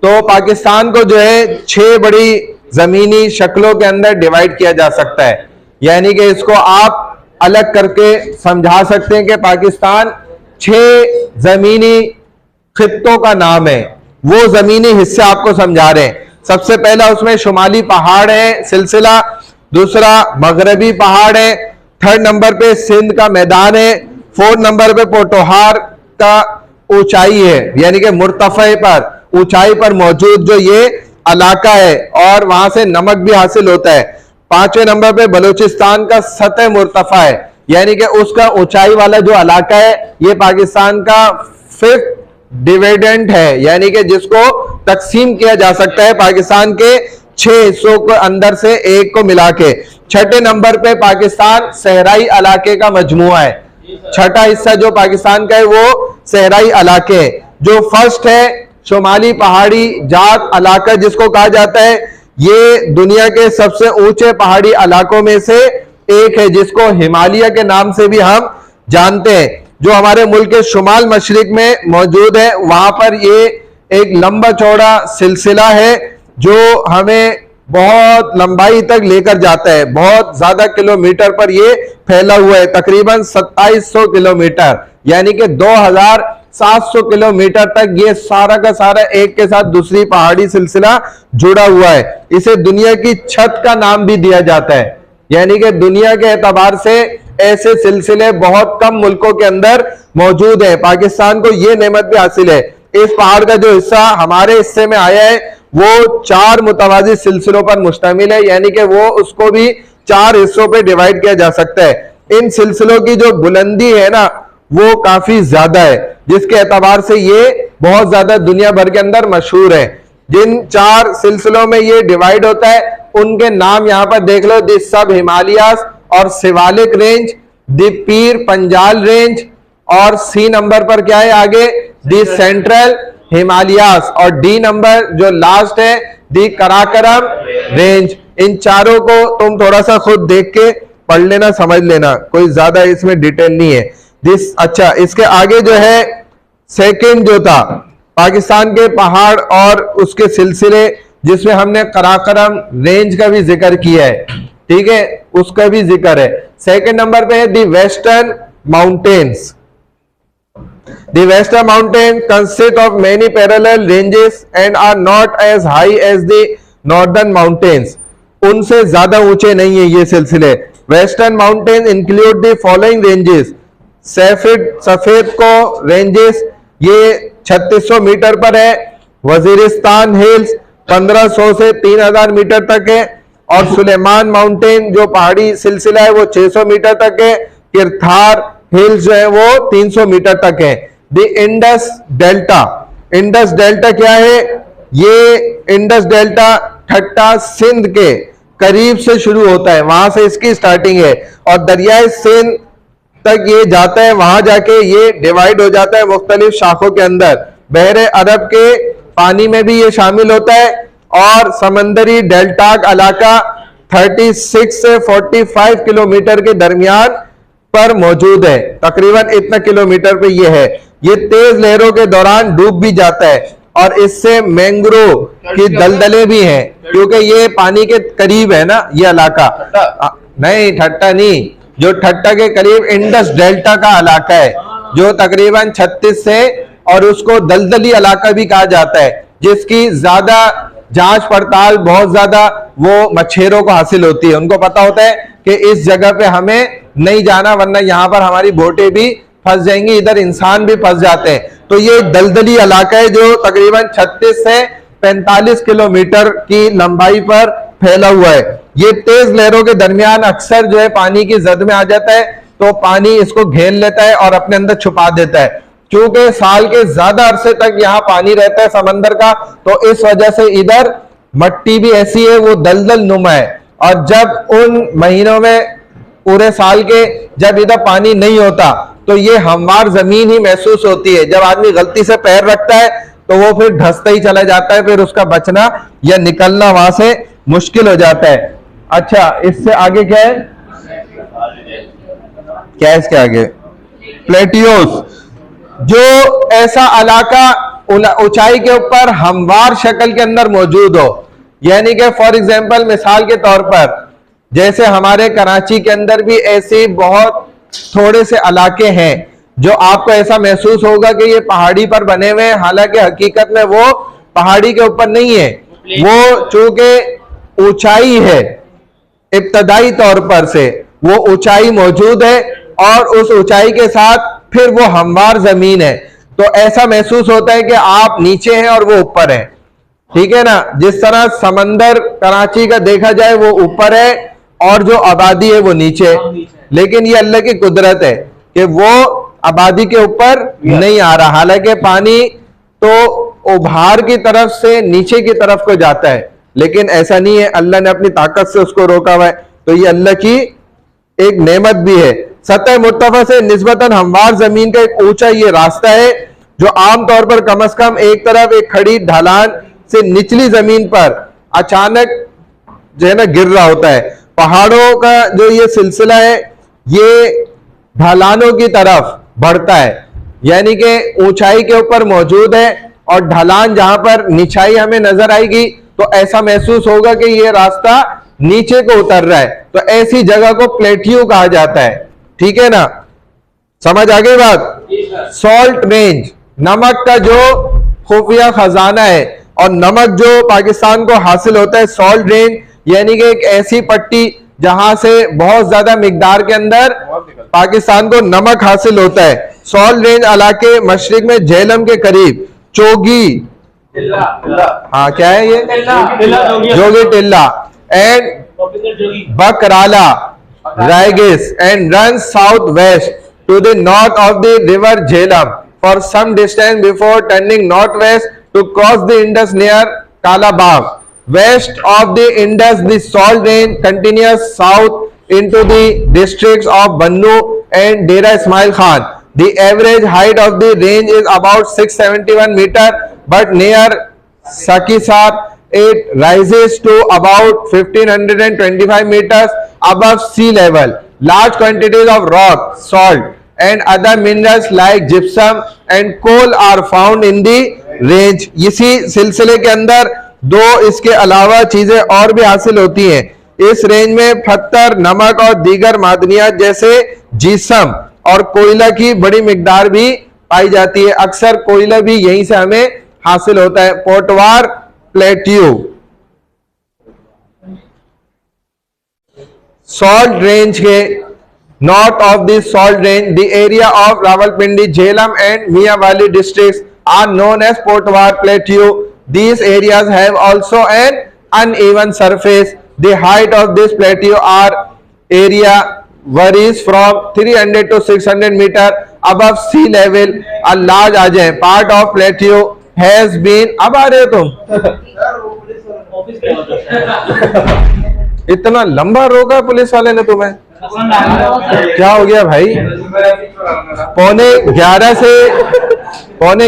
तो पाकिस्तान को जो है 6 बड़ी जमीनी शक्लों के अंदर डिवाइड किया जा सकता है। यानी कि इसको आप अलग करके समझा सकते हैं कि पाकिस्तान 6 जमीनी खित्तों का नाम है। वो जमीनी हिस्से आपको समझा रहे हैं। सबसे पहला उसमें शुमाली पहाड़ है सिलसिला, दूसरा मगरबी पहाड़ है, 3rd नंबर पे सिंध का मैदान है, 4th नंबर पे पोटोहार का ऊंचाई है, यानी कि मुर्तफे पर ऊंचाई पर मौजूद जो ये इलाका है और वहां से नमक भी हासिल होता है। 5वें नंबर पे बलूचिस्तान का सतह मुर्तफा है, यानी कि उसका ऊंचाई वाला जो इलाका है ये पाकिस्तान का 5th डिविडेंड है, यानी कि जिसको तकसीम किया जा सकता है पाकिस्तान के 6 हिस्सों के अंदर से एक को मिला के। 6ठे नंबर पे पाकिस्तान सहराई इलाके का मजमुआ है। 6ठा हिस्सा जो पाकिस्तान का है वो सहराई इलाके है। जो फर्स्ट है शुमाली पहाड़ी जात इलाका जिसको कहा जाता है, ये दुनिया के सबसे ऊंचे पहाड़ी इलाकों में से एक है, जिसको हिमालय के नाम से भी हम जानते हैं, जो हमारे मुल्क के शुमाल मशरिक में मौजूद है। वहां पर ये एक लंबा चौड़ा सिलसिला है जो हमें बहुत लंबाई तक लेकर जाता है, बहुत ज्यादा किलोमीटर पर ये फैला हुआ है, तकरीबन 2700 किलोमीटर, यानी कि 2700 किलोमीटर तक ये सारा का सारा एक के साथ दूसरी पहाड़ी सिलसिला जुड़ा हुआ है। इसे दुनिया की छत का नाम भी दिया जाता है, यानी कि दुनिया के एतबार से ऐसे सिलसिले बहुत कम मुल्कों के अंदर मौजूद हैं। पाकिस्तान को यह नेमत भी हासिल है। इस पहाड़ का जो हिस्सा हमारे हिस्से में आया है वो 4 मुतवाज़ी सिलसिलों पर मुश्तमिल है, यानी कि वो उसको भी 4 हिस्सों पे डिवाइड किया जा सकता है। इन सिलसिलों की जो बुलंदी है ना वो काफी ज्यादा है, जिसके एतबार से ये बहुत ज्यादा दुनिया भर के अंदर मशहूर है। जिन 4 सिलसिलों में ये डिवाइड होता है उनके नाम यहां पर देख लो, दी सब हिमालयास और सिवालिक रेंज, दी पीर पंजाल रेंज, और सी नंबर पर क्या है आगे, दी सेंट्रल हिमालयास, और डी नंबर जो लास्ट है दी कराकरम रेंज। इन चारों को तुम थोड़ा सा खुद देख के पढ़ लेना, समझ लेना, कोई ज्यादा इसमें डिटेल नहीं है। अच्छा, इसके आगे जो है सेकंड जो था पाकिस्तान के पहाड़ और उसके सिलसिले, जिसमें हमने कराकरम रेंज का भी जिक्र किया है, ठीक है, उसका भी जिक्र है। सेकंड नंबर पे है the western mountains. The Western Mountains consist of many parallel ranges and are not as high as the Northern Mountains. उनसे ज्यादा ऊंचे नहीं है ये सिलसिले। Western Mountains include the following ranges. सफेद को रेंजेस ये 3600 मीटर पर है। वजीरिस्तान हिल्स 1500 से 3000 मीटर तक है, और सुलेमान माउंटेन जो पहाड़ी सिलसिला है वो 600 मीटर तक है। किरथार हिल्स जो है वो 300 मीटर तक है। The Indus delta, Indus delta क्या है, ये इंडस डेल्टा ठट्टा सिंध के करीब से शुरू होता है, वहां से इसकी स्टार्टिंग है, और दरियाए सिंध तक ये जाता है, वहां जाके ये डिवाइड हो जाता है मुख्तलिफ शाखों के अंदर। बहरे अरब के पानी में भी ये शामिल होता है, और समंदरी डेल्टाक इलाका 36 से 45 किलोमीटर के दरमियान पर मौजूद है, तकरीबन इतना किलोमीटर पे ये है। ये तेज लहरों के दौरान डूब भी जाता है, और इससे मैंग्रोव की दलदलें भी हैं, क्योंकि ये पानी के करीब है ना ये इलाका। नहीं, ठट्टा नहीं, जो ठट्टा के करीब इंडस डेल्टा का इलाका है, जो तकरीबन 36 से, और उसको दलदली इलाका भी कहा जाता है, जिसकी ज्यादा जांच पड़ताल बहुत ज्यादा वो मछेरों को हासिल होती है। उनको पता होता है कि इस जगह पे हमें नहीं जाना, वरना यहाँ पर हमारी बोटें भी फंस जाएंगी, इधर इंसान भी फंस जाते हैं। तो ये दलदली इलाका है जो तकरीबन 36 से 45 किलोमीटर की लंबाई पर फैला हुआ है। ये तेज लहरों के दरमियान अक्सर जो है पानी की जद में आ जाता है, तो पानी इसको घेर लेता है और अपने अंदर छुपा देता है। क्योंकि साल के ज्यादा अरसे तक यहाँ पानी रहता है समंदर का, तो इस वजह से इधर मट्टी भी ऐसी है, वो दलदल नुमा है। और जब उन महीनों में पूरे साल के जब इधर पानी नहीं होता तो ये हमवार जमीन ही महसूस होती है। जब आदमी गलती से पैर रखता है तो वो फिर धंसता ही चला जाता है, फिर उसका बचना या निकलना वहां से मुश्किल हो जाता है। अच्छा, इससे आगे क्या है, क्या है इसके आगे, प्लेटियोस, जो ऐसा इलाका ऊंचाई के ऊपर हमवार शक्ल के अंदर मौजूद हो, यानी कि फॉर एग्जांपल मिसाल के तौर पर जैसे हमारे कराची के अंदर भी ऐसे बहुत थोड़े से इलाके हैं जो आपको ऐसा महसूस होगा कि ये पहाड़ी पर बने हुए हैं, हालांकि हकीकत में वो पहाड़ी के ऊपर नहीं है, वो चूंकि ऊंचाई है, इब्तदाई तौर पर से वो ऊंचाई मौजूद है और उस ऊंचाई के साथ फिर वो हमवार जमीन है, तो ऐसा महसूस होता है कि आप नीचे हैं और वो ऊपर है। ठीक है ना, जिस तरह समंदर कराची का देखा जाए वो ऊपर है और जो आबादी है वो नीचे है, लेकिन ये अल्लाह की कुदरत है कि वो आबादी के ऊपर नहीं आ रहा, हालांकि पानी तो उभार की तरफ से नीचे की तरफ को जाता है, लेकिन ऐसा नहीं है, अल्लाह ने अपनी ताकत से उसको रोका हुआ है, तो ये अल्लाह की एक नेमत भी है। सतह मुर्तफा से निस्बतन हमवार जमीन का एक ऊंचा ये रास्ता है जो आमतौर पर कम से कम एक तरफ एक खड़ी ढलान से निचली जमीन पर अचानक जो है ना गिर रहा होता है। पहाड़ों का जो ये सिलसिला है ये ढलानों की तरफ बढ़ता है, यानी कि ऊंचाई के ऊपर मौजूद है और ढलान जहां पर निचाई हमें नजर आएगी तो ऐसा महसूस होगा कि ये रास्ता नीचे को उतर रहा है, तो ऐसी जगह को प्लेटियो कहा जाता है। ठीक है ना, समझ आ गई बात। सॉल्ट रेंज, नमक का जो खुफिया खजाना है, और नमक जो पाकिस्तान को हासिल होता है, सॉल्ट रेंज यानी कि एक ऐसी पट्टी जहां से बहुत ज्यादा मिकदार के अंदर पाकिस्तान को नमक हासिल होता है। सॉल्ट रेंज इलाके मशरिक में झेलम के करीब चोगी, हाँ क्या है ये, Jogi Tilla and Bakrala ridges and run south west to the north of the river Jhelum for some distance before turning north west to cross the Indus near Kalabagh. West of the Indus, the salt range continues south into the districts of Bannu and Dera Ismail Khan. The average height of the range is about 671 meter, but near Sakisar it rises to about 1525 meters above sea level. Large quantities of rock, salt and other minerals like gypsum and coal are found in the range. इसी सिलसिले के अंदर दो इसके अलावा चीजें और भी हासिल होती हैं। इस रेंज में पत्थर, नमक और दीगर मादनियात जैसे जिस्म और कोयला की बड़ी मिकदार भी पाई जाती है। अक्सर कोयला भी यहीं से हमें हासिल होता है। पोटवार प्लेट्यू, सॉल्ट रेंज के north of the salt range the area of Rawalpindi, Jhelum and Mianwali districts are known as Potwar Plateau. These areas have also an uneven surface. The height of this plateau area varies from 300 to 600 meter above sea level. A large part of plateau has been, अब आ रहे हो तुम इतना लंबा रोका police वाले ने तुम्हें, क्या हो गया भाई? पौने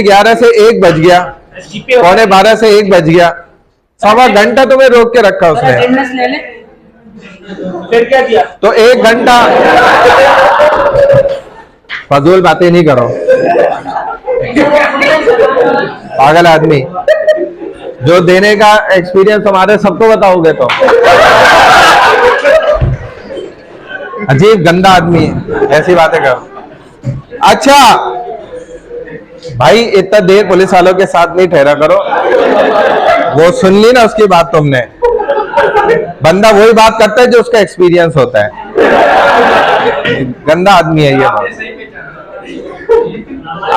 11 से 1 बज गया, पौने 12 से 1 बज गया, 1.25 घंटा तुम्हें रोक के रखा उसने। फिर क्या किया? तो 1 घंटा फजूल बातें नहीं करो, पागल आदमी। जो देने का एक्सपीरियंस हमारे सबको बताओगे तो अजीब गंदा आदमी है, ऐसी बातें करो। अच्छा भाई, इतना देर पुलिस वालों के साथ नहीं ठहरा करो, वो सुन ली ना उसकी बात तुमने। बंदा वही बात करता है जो उसका एक्सपीरियंस होता है। गंदा आदमी है ये बात।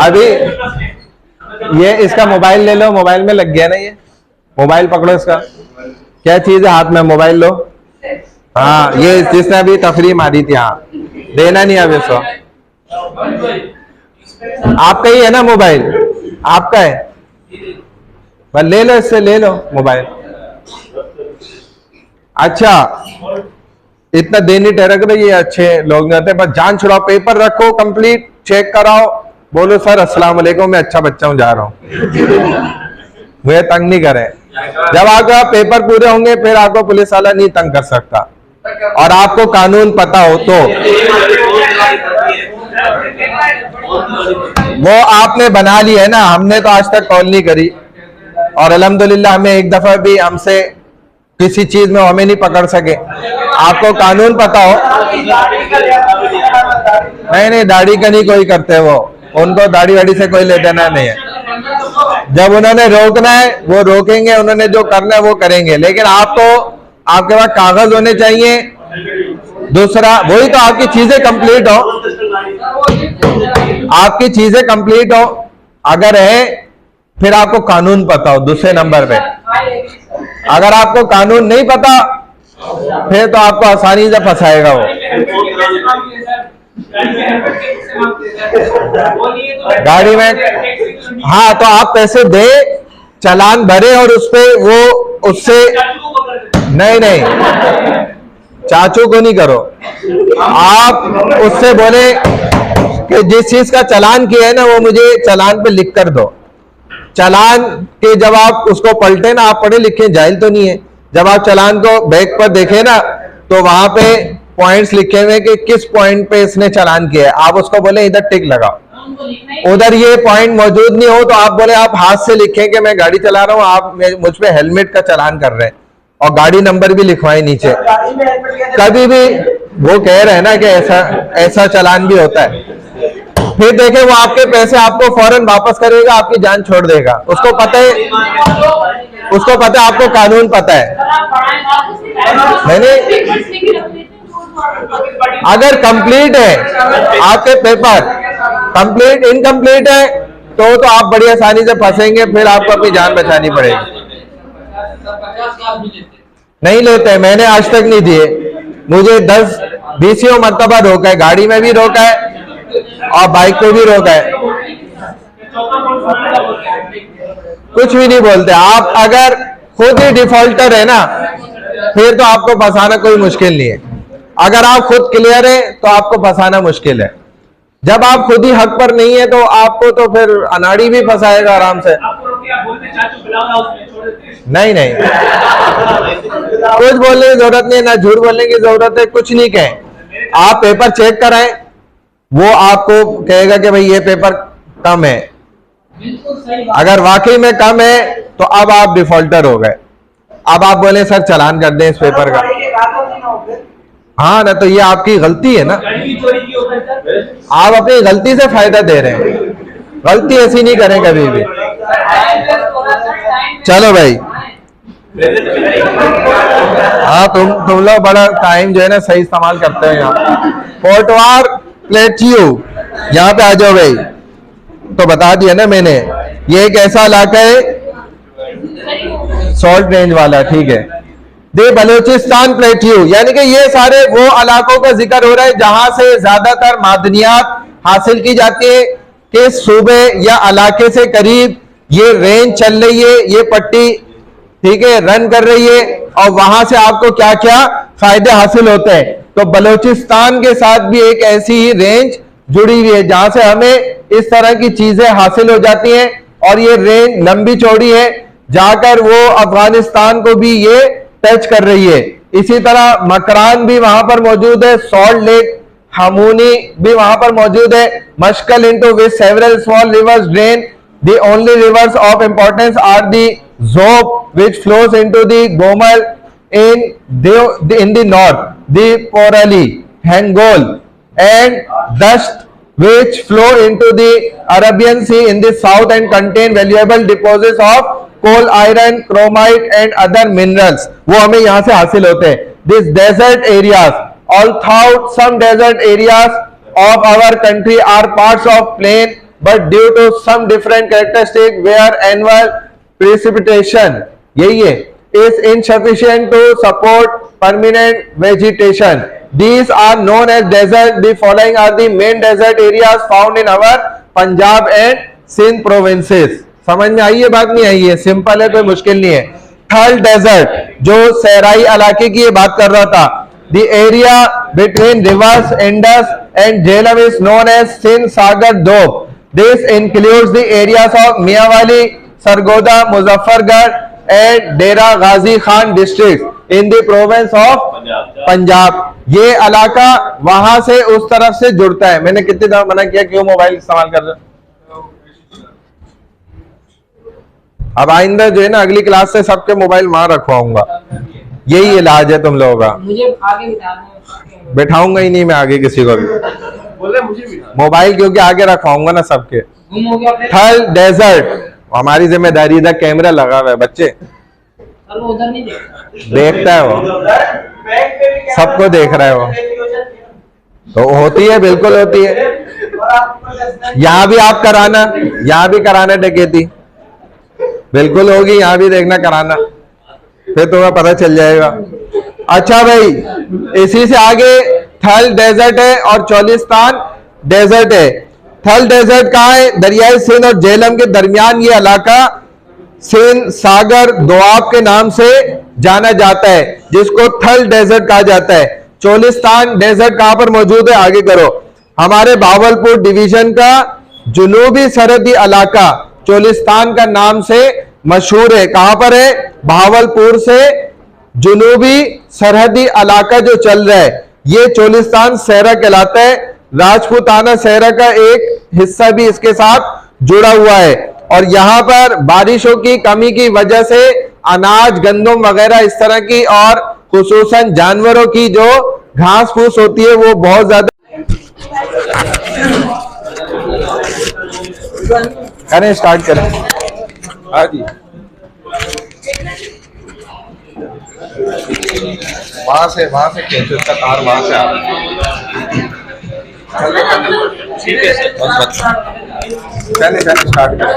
अभी ये इसका मोबाइल ले लो, मोबाइल में लग गया ना ये, मोबाइल पकड़ो इसका। क्या चीज है हाथ में? मोबाइल लो। हाँ, ये जिसने अभी तफरीह मारी थी, हाँ देना नहीं अब इसको। आपका ही है ना मोबाइल, आपका है, बस ले लो, इससे ले लो मोबाइल। अच्छा, इतना देनी ठहरक रही है, अच्छे लोग नहीं होते, बस जान छुड़ाओ, पेपर रखो कंप्लीट, चेक कराओ, बोलो सर अस्सलाम वालेकुम, मैं अच्छा बच्चा हूं, जा रहा हूं, मुझे तंग नहीं करें। जब आपका पेपर पूरे होंगे फिर आपको पुलिस वाला नहीं तंग कर सकता, और आपको कानून पता हो तो। वो आपने बना ली है ना, हमने तो आज तक कॉल नहीं करी, और अल्हम्दुलिल्लाह हमें एक दफा भी हमसे किसी चीज में हमें नहीं पकड़ सके। आपको कानून पता हो। नहीं, दाढ़ी का नहीं कोई करते, वो उनको दाढ़ी वाड़ी से कोई ले देना नहीं है। जब उन्होंने रोकना है वो रोकेंगे, उन्होंने जो करना है वो करेंगे, लेकिन आपको आपके पास कागज होने चाहिए। दूसरा वही तो, आपकी चीजें कंप्लीट हो, आपकी चीजें कंप्लीट हो, अगर है फिर आपको कानून पता हो। दूसरे नंबर पे, अगर आपको कानून नहीं पता फिर तो आपको आसानी से फंसाएगा वो। गाड़ी में, हाँ, तो आप पैसे दे, चालान भरे, और उस पे वो उससे नहीं, चाचू को नहीं करो, आप उससे बोले कि जिस चीज का चालान किया है ना वो मुझे चालान पे लिख कर दो। चालान के जब आप उसको पलटे ना, आप पढ़े लिखे जाहिल तो नहीं है, जब आप चालान को बैक पर देखे ना तो वहां पे पॉइंट्स लिखे हुए कि किस पॉइंट पे इसने चालान किया है, आप उसको बोले इधर टिक लगाओ। उधर ये पॉइंट मौजूद नहीं हो तो आप बोले आप हाथ से लिखें कि मैं गाड़ी चला रहा हूं, आप मुझ पे हेलमेट का चालान कर रहे हैं, और गाड़ी नंबर भी लिखवाए नीचे। कभी भी वो कह रहे हैं ना कि ऐसा चालान भी होता है, फिर देखे वो आपके पैसे आपको फौरन वापस करेगा, आपकी जान छोड़ देगा। उसको पता है, आपको कानून पता है। नहीं, अगर कंप्लीट है आपके पेपर, कंप्लीट इनकम्प्लीट है तो आप बड़ी आसानी से फंसेंगे, फिर आपको अपनी जान बचानी पड़ेगी। नहीं लेते, मैंने आज तक नहीं दिए, मुझे 10-20 मरतबा रोका है, गाड़ी में भी रोका है और बाइक पे भी रोका है, कुछ भी नहीं बोलते। आप अगर खुद ही डिफॉल्टर है ना फिर तो आपको फंसाना कोई मुश्किल नहीं है, अगर आप खुद क्लियर है तो आपको फंसाना मुश्किल है। जब आप खुद ही हक पर नहीं है तो आपको तो फिर अनाड़ी भी फंसाएगा आराम से। नहीं, कुछ बोलने की जरूरत नहीं, ना झूठ बोलने की जरूरत है, कुछ नहीं कहें। आप पेपर चेक कराएं, वो आपको कहेगा कि भाई ये पेपर कम है, अगर वाकई में कम है तो अब आप डिफॉल्टर हो गए। अब आप बोले सर चालान कर दें इस पेपर का, हाँ ना, तो ये आपकी गलती है ना, आप अपनी गलती से फायदा दे रहे हैं, गलती ऐसी नहीं करें कभी भी। चलो भाई, हाँ, तुम लोग बड़ा टाइम जो है ना सही इस्तेमाल करते हैं। यहाँ कोटवार प्लेटियो, यहाँ पे आ जाओ भाई। तो बता दिया ना मैंने, ये एक ऐसा इलाका है सॉल्ट रेंज वाला, ठीक है। दे बलूचिस्तान प्लेटियो, यानी कि ये सारे वो इलाकों का जिक्र हो रहा है जहां से ज्यादातर मादनियात हासिल की जाती है, कि सूबे या इलाके से करीब ये रेंज चल रही है, ये पट्टी, ठीक है, रन कर रही है, और वहां से आपको क्या क्या फायदे हासिल होते हैं। तो बलूचिस्तान के साथ भी एक ऐसी ही रेंज जुड़ी हुई है जहां से हमें इस तरह की चीजें हासिल हो जाती हैं, और ये रेंज लंबी चौड़ी है, जाकर वो अफगानिस्तान को भी ये टच कर रही है। इसी तरह मकरान भी वहां पर मौजूद है, सॉल्ट लेक हमूनी भी वहां पर मौजूद है, Mashkel into which several small rivers drain, the only rivers of importance are the Zhob which flows into the Gomel in the north, the Porali, Hangol, and Dasht which flow into the Arabian Sea in the south and contain valuable deposits of coal, iron, chromite and other minerals, वो हमें यहाँ से हासिल होते हैं। These desert areas, although some desert areas of our country are parts of plain, but due to some different characteristics where annual precipitation, यही है, is insufficient to support permanent vegetation. These are known as desert. The following are the main desert areas found in our Punjab and Sindh provinces. समझ में आई है बात, नहीं आई है? Simple है, कोई मुश्किल नहीं है। थल डेजर्ट, जो सहराई इलाके की ये बात कर रहा था, the area between rivers Indus and Jhelum is known as Sindh Sagar Doab. This includes the areas of Mianwali, Sargodha, Muzaffargarh and Dera Ghazi Khan district in the province of Punjab. ये इलाका वहां से उस तरफ से जुड़ता है। मैंने कितनी दफा मना किया, क्यों मोबाइल इस्तेमाल कर रहे हो? अब आइंदा जो है ना, अगली क्लास से सबके मोबाइल वहां रखवाऊंगा। यही इलाज है तुम लोगों का। मुझे आगे बिठाना, बैठाऊंगा ही नहीं मैं आगे किसी को भी बोले मुझे भी मोबाइल, क्योंकि आगे रखवाऊंगा ना सबके। गुम हो गया फिर। थल डेजर्ट हमारी जिम्मेदारी, इधर कैमरा लगा हुआ है बच्चे, सर वो उधर नहीं देखता। देखता है वो, सबको देख रहा है वो। तो होती है, बिल्कुल होती है। यहाँ भी आप कराना, यहाँ भी कराना डकैती, बिल्कुल होगी। यहाँ भी देखना कराना, फिर तुम्हें पता चल जाएगा। अच्छा भाई, इसी से आगे थल डेजर्ट है और चोलिस्तान डेजर्ट है। थल डेजर्ट कहाँ है? दरियाई सिंध और झेलम के दरमियान ये इलाका सिंध सागर दोआब के नाम से जाना जाता है, जिसको थल डेजर्ट कहा जाता है। चोलिस्तान डेजर्ट कहां पर मौजूद है? आगे करो। हमारे भावलपुर डिवीजन का जुनूबी सरहदी इलाका चोलिस्तान का नाम से मशहूर है। कहां पर है? भावलपुर से जुनूबी सरहदी इलाका जो चल रहा है, ये चोलिस्तान सहरा कहलाता है। राजपूताना सहरा का एक हिस्सा भी इसके साथ जुड़ा हुआ है। और यहां पर बारिशों की कमी की वजह से अनाज, गंदम वगैरह इस तरह की, और खुसूसन जानवरों की जो घास फूस होती है वो बहुत ज्यादा। करें, स्टार्ट करें। हाँ जी, वहां से खींचो इसका तार, वहां से आ ठीक है सर। चले स्टार्ट करें।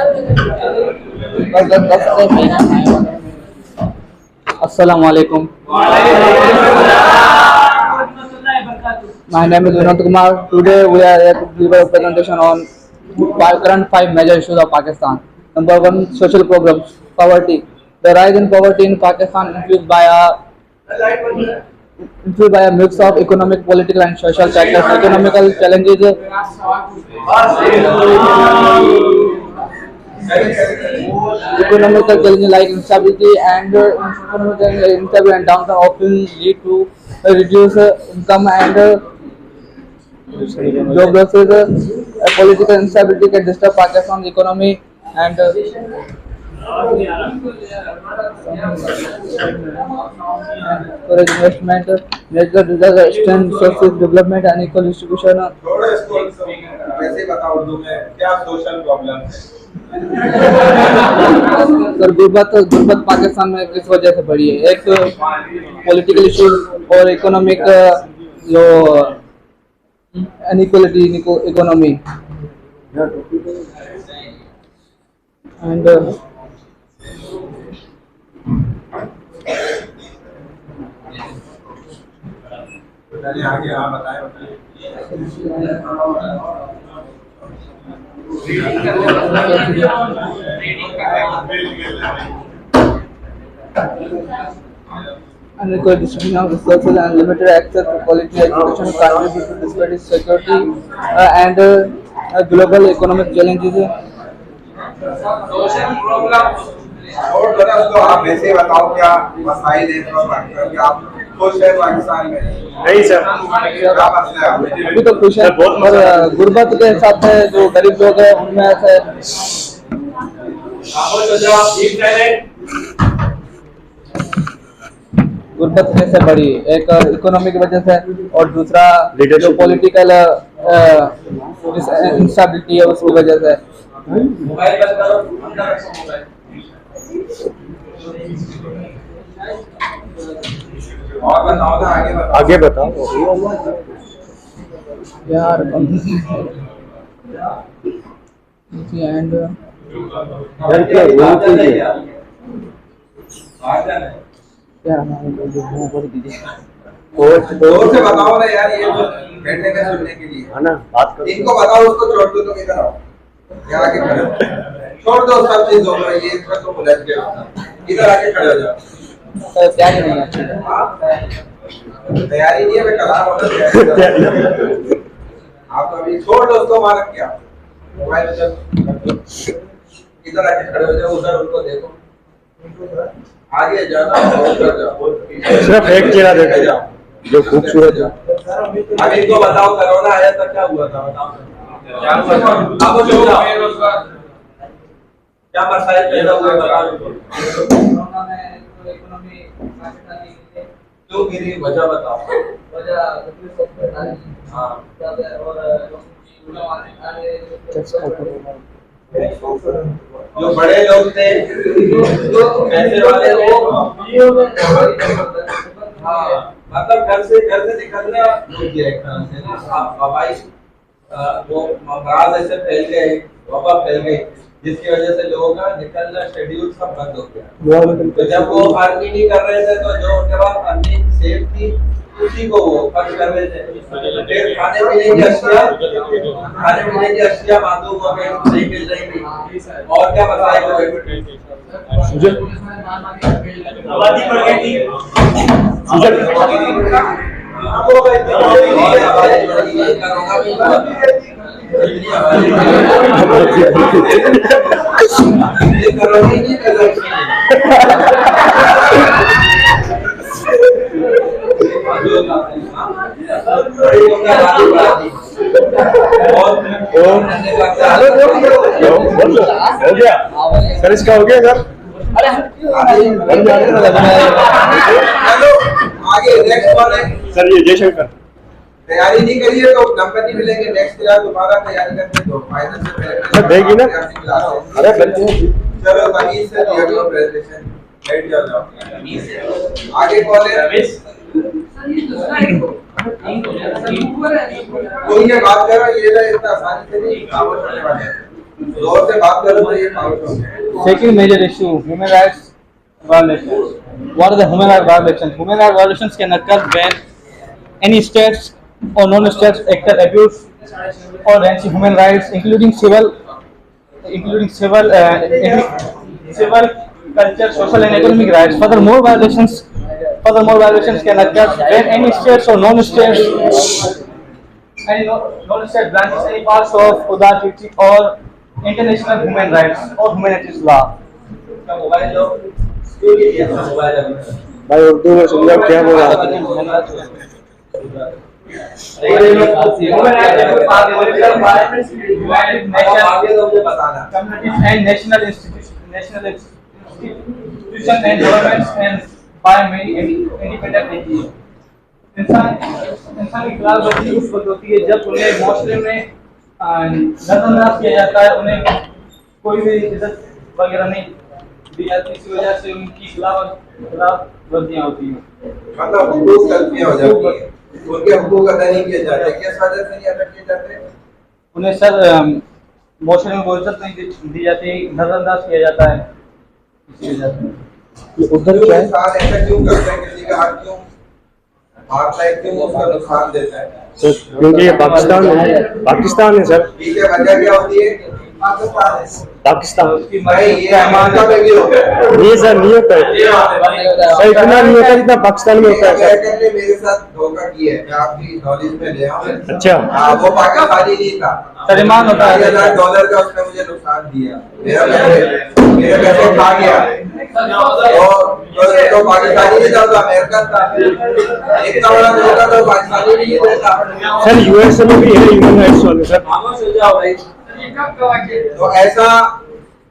Assalamu alaikum. My name is Vinod Kumar. Today we are here to give a presentation on current 5 major issues of Pakistan. Number 1, social problems, poverty. The rise in poverty in Pakistan influenced by a mix of economic, political and social factors. Economical challenges. Economical challenges like instability and downturn often lead to reduced income and job losses. Political instability can disturb Pakistan's economy and encourage investment, natural disaster, strength, social development and equal distribution. वैसे बताओ उर्दू में क्या social problem है? Sir गुर्बत पाकिस्तान में किस वजह से बढ़ी है? एक पॉलिटिकल इश्यूज और इकोनॉमिक जो अनइक्वालिटी इकोनॉमी एंड आगे आप बताएं। unequal distribution of resources and limited access to quality education contribute to disparity, security and global economic challenges. और तो आप वैसे बताओ क्या मसाइल है कि आप खुश है पाकिस्तान में? नहीं सर, क्या मसला है? अभी तो खुश है, और गुर्बत के साथ जो गरीब लोग हैं उनमें ऐसे गुर्बत कैसे बढ़ी? एक इकोनॉमी की वजह से और दूसरा जो पॉलिटिकल इंस्टेबिलिटी है उसकी वजह से। और बताओ ना, आगे बताओ यार एंड और से बताओ ना यार, ये बैठे हैं सुनने के लिए, है ना? बात करो, इनको बताओ, उसको छोड़ दो, तुम इधर आओ। यहाँ आके खड़े हो। छोड़ दो सब चीजों को, ये इसका तो बुला के इधर आके खड़े हो जाओ। सर तैयारी नहीं है अच्छी। तैयारी नहीं है, मैं करा रहा हूँ। आप अभी छोड़ दो उसको, मार क्या मोबाइल में चल। इधर आके खड़े हो जाओ, उधर उनको देखो, आगे जाओ, उधर जाओ, सिर्फ एक चेहरा देखो जाओ जो खूबसूरत है। अब इनको बताओ कोरोना आया तो क्या हुआ था, बताओ क्या हुआ था? अब जो क्या मसाइल पैदा हुए बताओ। कोरोना में तो इकोनॉमी क्यों गिरी, वजह बताओ। वजह हाँ और जो बड़े लोग थे, जो पैसे वाले लोग, हाँ मतलब घर से निकलना रुक गया एक तरह से ना। आप वबाई वो मराज ऐसे फैल गए, वबा फैल गई, जिसकी वजह से लोगों का निकलना शेड्यूल सब बंद हो गया। तो जब वो अर्निंग नहीं कर रहे थे, तो जो उनके पास अर्निंग सेफ थी उसी को वो खर्च कर रहे थे। फिर खाने पीने की अशिया मालूम हो गई, नहीं मिल रही थी, और क्या मसाइल हो गए। आबादी बढ़ गई थी। हो गया सर, इसका हो गया सर। आगे नेक्स्ट वाले सर ये जयशंकर तैयारी नहीं करी है तो नंबर नहीं मिलेंगे। नेक्स्ट यार दोबारा तैयारी करके दो, फाइनल से पहले देगी ना। अरे चलो तमीज से दिया करो प्रेजेंटेशन, बैठ जाओ। आगे कॉल है रमेश, कोई ये बात करो, ये ना इतना आसानी से नहीं काम होने वाला है। जोर से बात करो तो ये काम होगा। Second major issue, human rights violations. What are the human rights violations? Human rights violations can occur when any states or non-states actor abuse or range human rights, including civil, culture, social and economic rights. Furthermore, violations can occur when any states or non-states, branches any parts of ODA treaty or international human rights or humanities law. Mobile लो, क्यों नहीं लिया mobile अभी? भाई उर्दू में समझा क्या बोला। आगे तो मुझे बताना। Communities and national institutions and governments and by many independent NGOs. इंसान की खिलाफवर्जी उस वक्त होती है जब उन्हें माशरे में नजरअंदाज किया जाता है, उन्हें कोई भी इज्जत वगैरह नहीं दी जाती, इसी वजह से उनकी खिलाफवर्जियां होती हैं। मतलब हुकूक गलतियां हो जाती हैं, उनके हुकूक अदा नहीं किए जाते। किस वजह से नहीं अदा किए जाते? उन्हें सर माशरे में वो इज्जत नहीं दी जाती, नजरअंदाज किया जाता है, इसी वजह से। उधर क्या है? इंसान ऐसा क्यों करता है, किसी का हक क्यों मारता है, क्यों उसका नुकसान देता है? सर क्योंकि ये पाकिस्तान है सर। ठीक है, वजह क्या होती है? पाकिस्तान है। पाकिस्तान भाई ये अमेरिका में भी होता है। नहीं सर, नहीं होता है सर, इतना नहीं होता जितना पाकिस्तान में होता है सर। अमेरिकन ने मेरे साथ धोखा किया है, मैं आपकी नॉलेज में ले आऊं। अच्छा वो पाकिस्तानी नहीं था, सलमान होता है। $10,000 का उसने मुझे नुकसान दिया, मेरे पैसे खा गया। तो पाकिस्तानी नहीं था, तो अमेरिकन था। इतना बड़ा धोखा तो पाकिस्तानी नहीं देता। सर यूएसए में भी है ह्यूमन राइट्स वाले सर। खामोश हो जाओ भाई। तो ऐसा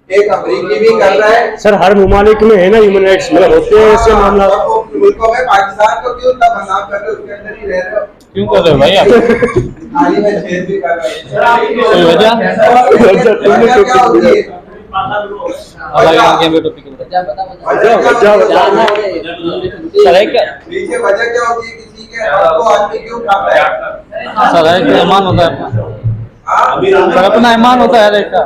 एक अमरीकी भी कर रहा है सर, हर ममालिक में है ना ह्यूमन राइट्स, मतलब होते हैं ऐसे मामला। मुल्कों में पाकिस्तान को क्यों इतना बदनाम कर रहे हो? उसके अंदर ही रह रहे हो, क्यों कर रहे हो भाई आप? हाल ही में छेद भी कर रहे कोई हैं। वजह? वजह क्या होती है? सर है क्या? पीछे वजह क्या होती है? किसी के हक को आदमी क्यों खाता है? सर है क्या ईमान होता है अपना? हाँ? सर अपना ईमान होता है एक का,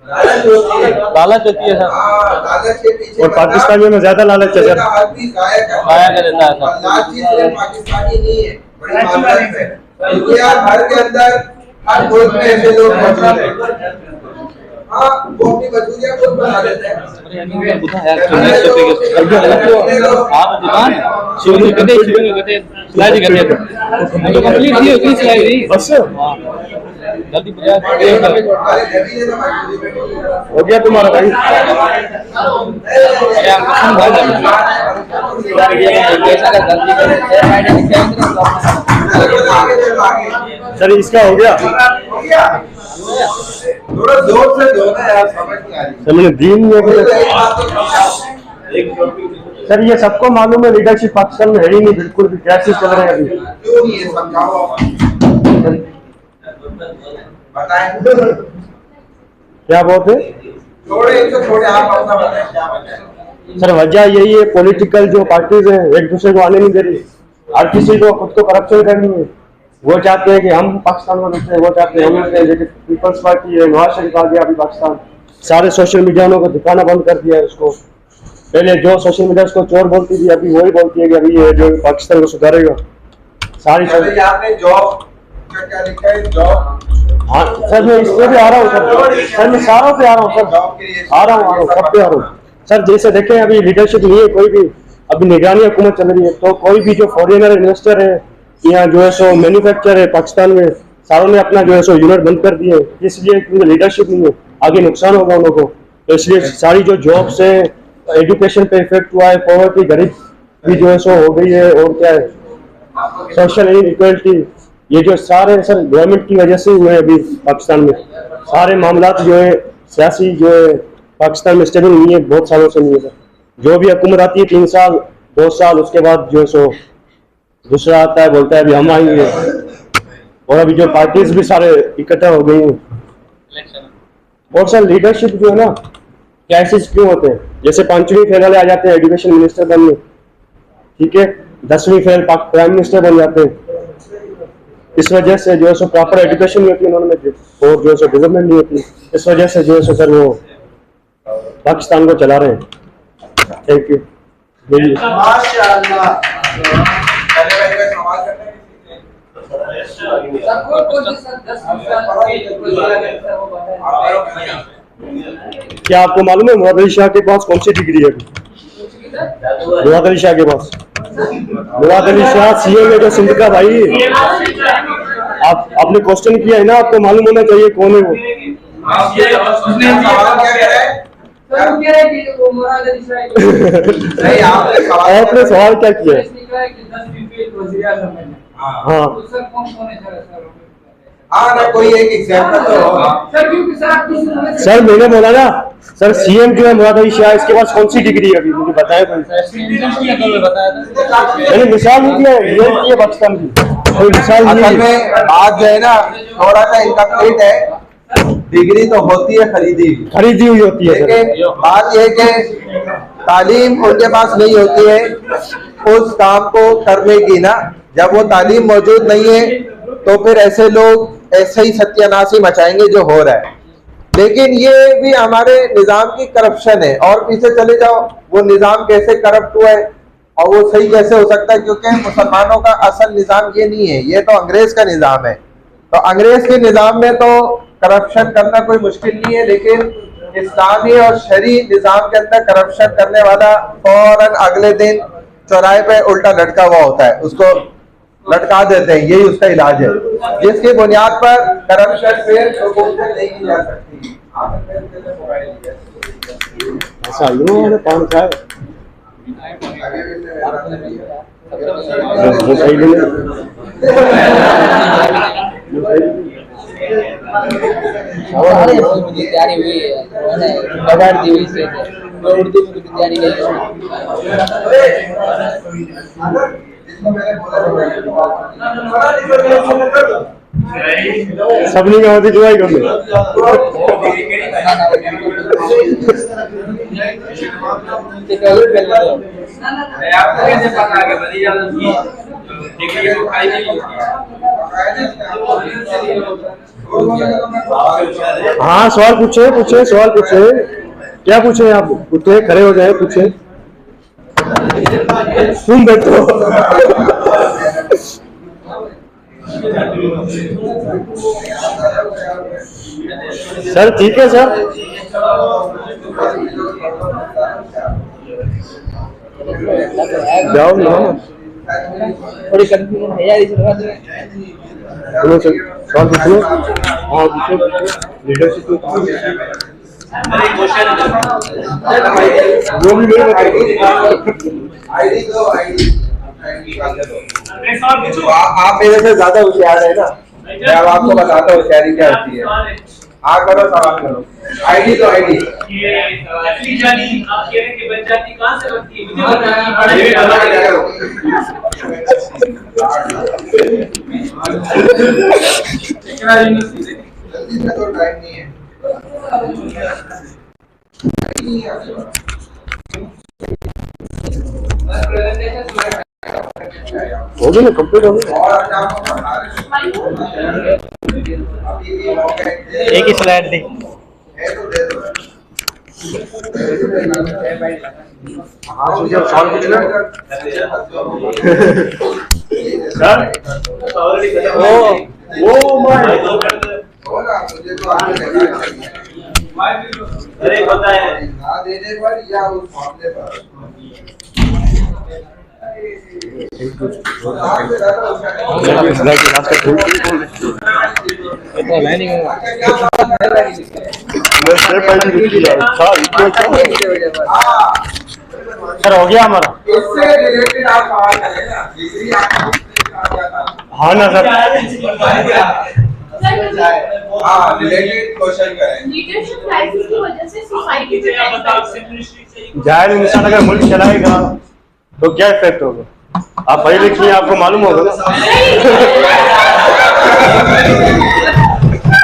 लालच होती है। लालच होती है सर। हाँ, लालच के पीछे और पाकिस्तानियों में ज्यादा लालच है सर। आदमी जाया जाया कर देता है सर। लालची सिर्फ पाकिस्तानी नहीं है, बड़ी मामला है। इंडिया भर के अंदर हर ग्रुप में ऐसे लोग मौजूद हैं। हाँ, वो अपनी मजबूरियां खुद बना देते हैं। आप दुकान शिवलिंग करते स्लाइड करते तो कंप्लीट नहीं होती स्लाइड बस जल्दी हो गया तुम्हारा भाई। सर इसका हो गया थोड़ा जोर से दो ना यार, समझ नहीं आ रही। सर मैंने दीन सर ये सबको मालूम है लीडरशिप पाकिस्तान में है ही नहीं बिल्कुल भी। क्या चीज चल रहा है अभी? क्यों नहीं है, समझाओ बताएं। क्या बात है थोड़े आप अपना बताएं, क्या बताएं। सर वजह यही है पॉलिटिकल जो पार्टीज है एक दूसरे को आने नहीं दे रही। हर किसी को खुद को करप्शन करनी है। वो चाहते हैं कि हम पाकिस्तान में रहते हैं, वो चाहते हैं हम रहते हैं। जैसे पीपल्स पार्टी है, नवाज शरीफ आ गया अभी पाकिस्तान, सारे सोशल मीडिया को दिखाना बंद कर दिया है उसको। पहले जो सोशल मीडिया उसको चोर बोलती थी, अभी वही बोलती है कि अभी ये जो पाकिस्तान को सुधारेगा। सारी आपने जॉब क्या लिखा है, जॉब? हाँ सर मैं इसमें भी आ रहा हूँ सर मैं सारों पे आ रहा हूँ सर, आ रहा हूँ सब पे आ रहा हूँ सर। जैसे देखें अभी लीडरशिप नहीं है कोई भी, अभी निगरानी हुकूमत चल रही है। तो कोई भी जो फॉरेनर इन्वेस्टर है यहाँ जो है सो मैन्युफैक्चर है पाकिस्तान में, सारों ने अपना जो है सो यूनिट बंद कर दिए, इसलिए क्योंकि लीडरशिप नहीं है, आगे नुकसान होगा उन लोगों को। तो इसलिए सारी जो जॉब्स है, एजुकेशन पे इफेक्ट हुआ है, पॉवर्टी गरीब भी जो है सो हो गई है, और क्या है सोशल इनइक्वालिटी, ये जो सारे सर गवर्नमेंट की वजह से हुए हैं अभी पाकिस्तान में। सारे मामलात जो है सियासी जो है पाकिस्तान में स्टेबल नहीं है, बहुत सालों से नहीं है सर। जो भी हुकूमत आती है 3 साल 2 साल, उसके बाद जो है सो दूसरा आता है, बोलता है अभी हम आएंगे। और अभी जो पार्टीज भी सारे इकट्ठा हो गई हैं। और सर लीडरशिप जो है ना क्राइसिस क्यों होते हैं? जैसे 5वीं फेल वाले आ जाते हैं एजुकेशन मिनिस्टर बनने, ठीक है, 10वीं फेल प्राइम मिनिस्टर बन जाते हैं। इस वजह से जो है सो प्रॉपर एजुकेशन नहीं होती उन्होंने, और जो है सो डेवलपमेंट नहीं होती। इस वजह से जो है सो सर वो पाकिस्तान को चला रहे हैं। Thank you. क्या आपको मालूम है मुराद अली शाह के पास कौन सी डिग्री है? मुराद अली शाह के पास, मुराद अली शाह सीएम है जो सिंध का भाई। आपने क्वेश्चन किया है ना, आपको मालूम होना चाहिए कौन है वो। आपने सवाल क्या किया है? हाँ ना कोई एक एग्जांपल तो होगा सर। मैंने बोला ना सर सीएम जो है मुराद अली शाह, इसके पास कौन सी डिग्री है अभी मुझे बताया कोई। मैंने मिसाल नहीं दिया ये पाकिस्तान की कोई मिसाल नहीं है। बात जो है ना थोड़ा सा इनकम्प्लीट है। डिग्री तो होती है खरीदी हुई होती है, लेकिन बात यह कि तालीम उनके पास नहीं होती है उस काम को करने की ना। जब वो तालीम मौजूद नहीं है तो फिर ऐसे लोग ऐसे ही सत्यानाशी मचाएंगे जो हो रहा है। लेकिन ये भी हमारे निजाम की करप्शन है। और पीछे चले जाओ, वो निजाम कैसे करप्ट हुआ है और वो सही कैसे हो सकता है, क्योंकि मुसलमानों का असल निजाम ये नहीं है, ये तो अंग्रेज का निजाम है। तो अंग्रेज के निजाम में तो करप्शन करना कोई मुश्किल नहीं है, लेकिन इस्लामी और शरी निजाम के अंदर करप्शन करने वाला फौरन अगले दिन चौराहे पे उल्टा लटका हुआ होता है, उसको लटका देते हैं। यही उसका इलाज है, जिसकी बुनियाद पर करप्शन फिर नहीं की जा सकती। ऐसा काम क्या है? तैयारी हुई है, दी हुई से उर्दू में तैयारी की। सबनी का होती जुआई कर लो। हाँ सवाल पूछे सवाल पूछे। क्या पूछे आप? पूछे, खड़े हो जाए, पूछे। तुम बैठो। सर ठीक है सर। जाओ ना थोड़ी कंफ्यूजन है यार इस बात में। सुनो सर, सवाल पूछो। हाँ पूछो लीडरशिप में जो भी मेरे आईडी दो, आईडी आप मेरे से ज्यादा होशियार है ना, मैं अब आपको बताता हूँ होशियारी क्या होती है। हाँ करो, सवाल करो। आईडी दो, आईडी। ये असली जानी आप कह रहे हैं कि बच्चाती कहाँ से बनती है? मुझे जल्दी से, तो टाइम नहीं है। हो गई ना, कंप्लीट हो गई। और आपको बता रहे हैं। अभी भी मौका है। एक ही स्लाइड दी। है तो दे दो। हाँ सोचो सवाल पूछ लो सर। ओ माय होगा मुझे तो आगे देखना चाहिए। अरे बताए ना देने पर या उस मामले पर सर हो गया हमारा। इससे रिलेटेड आप सवाल करें ना, डिग्री आपको हाँ ना सर। हाँ रिलेटेड क्वेश्चन करें। लीडरशिप क्राइसिस की वजह से सोसाइटी पे जाहिर इंसान अगर मुल्क चलाएगा तो क्या इफेक्ट होगा? आप पढ़े लिखे हैं, आपको मालूम होगा ना।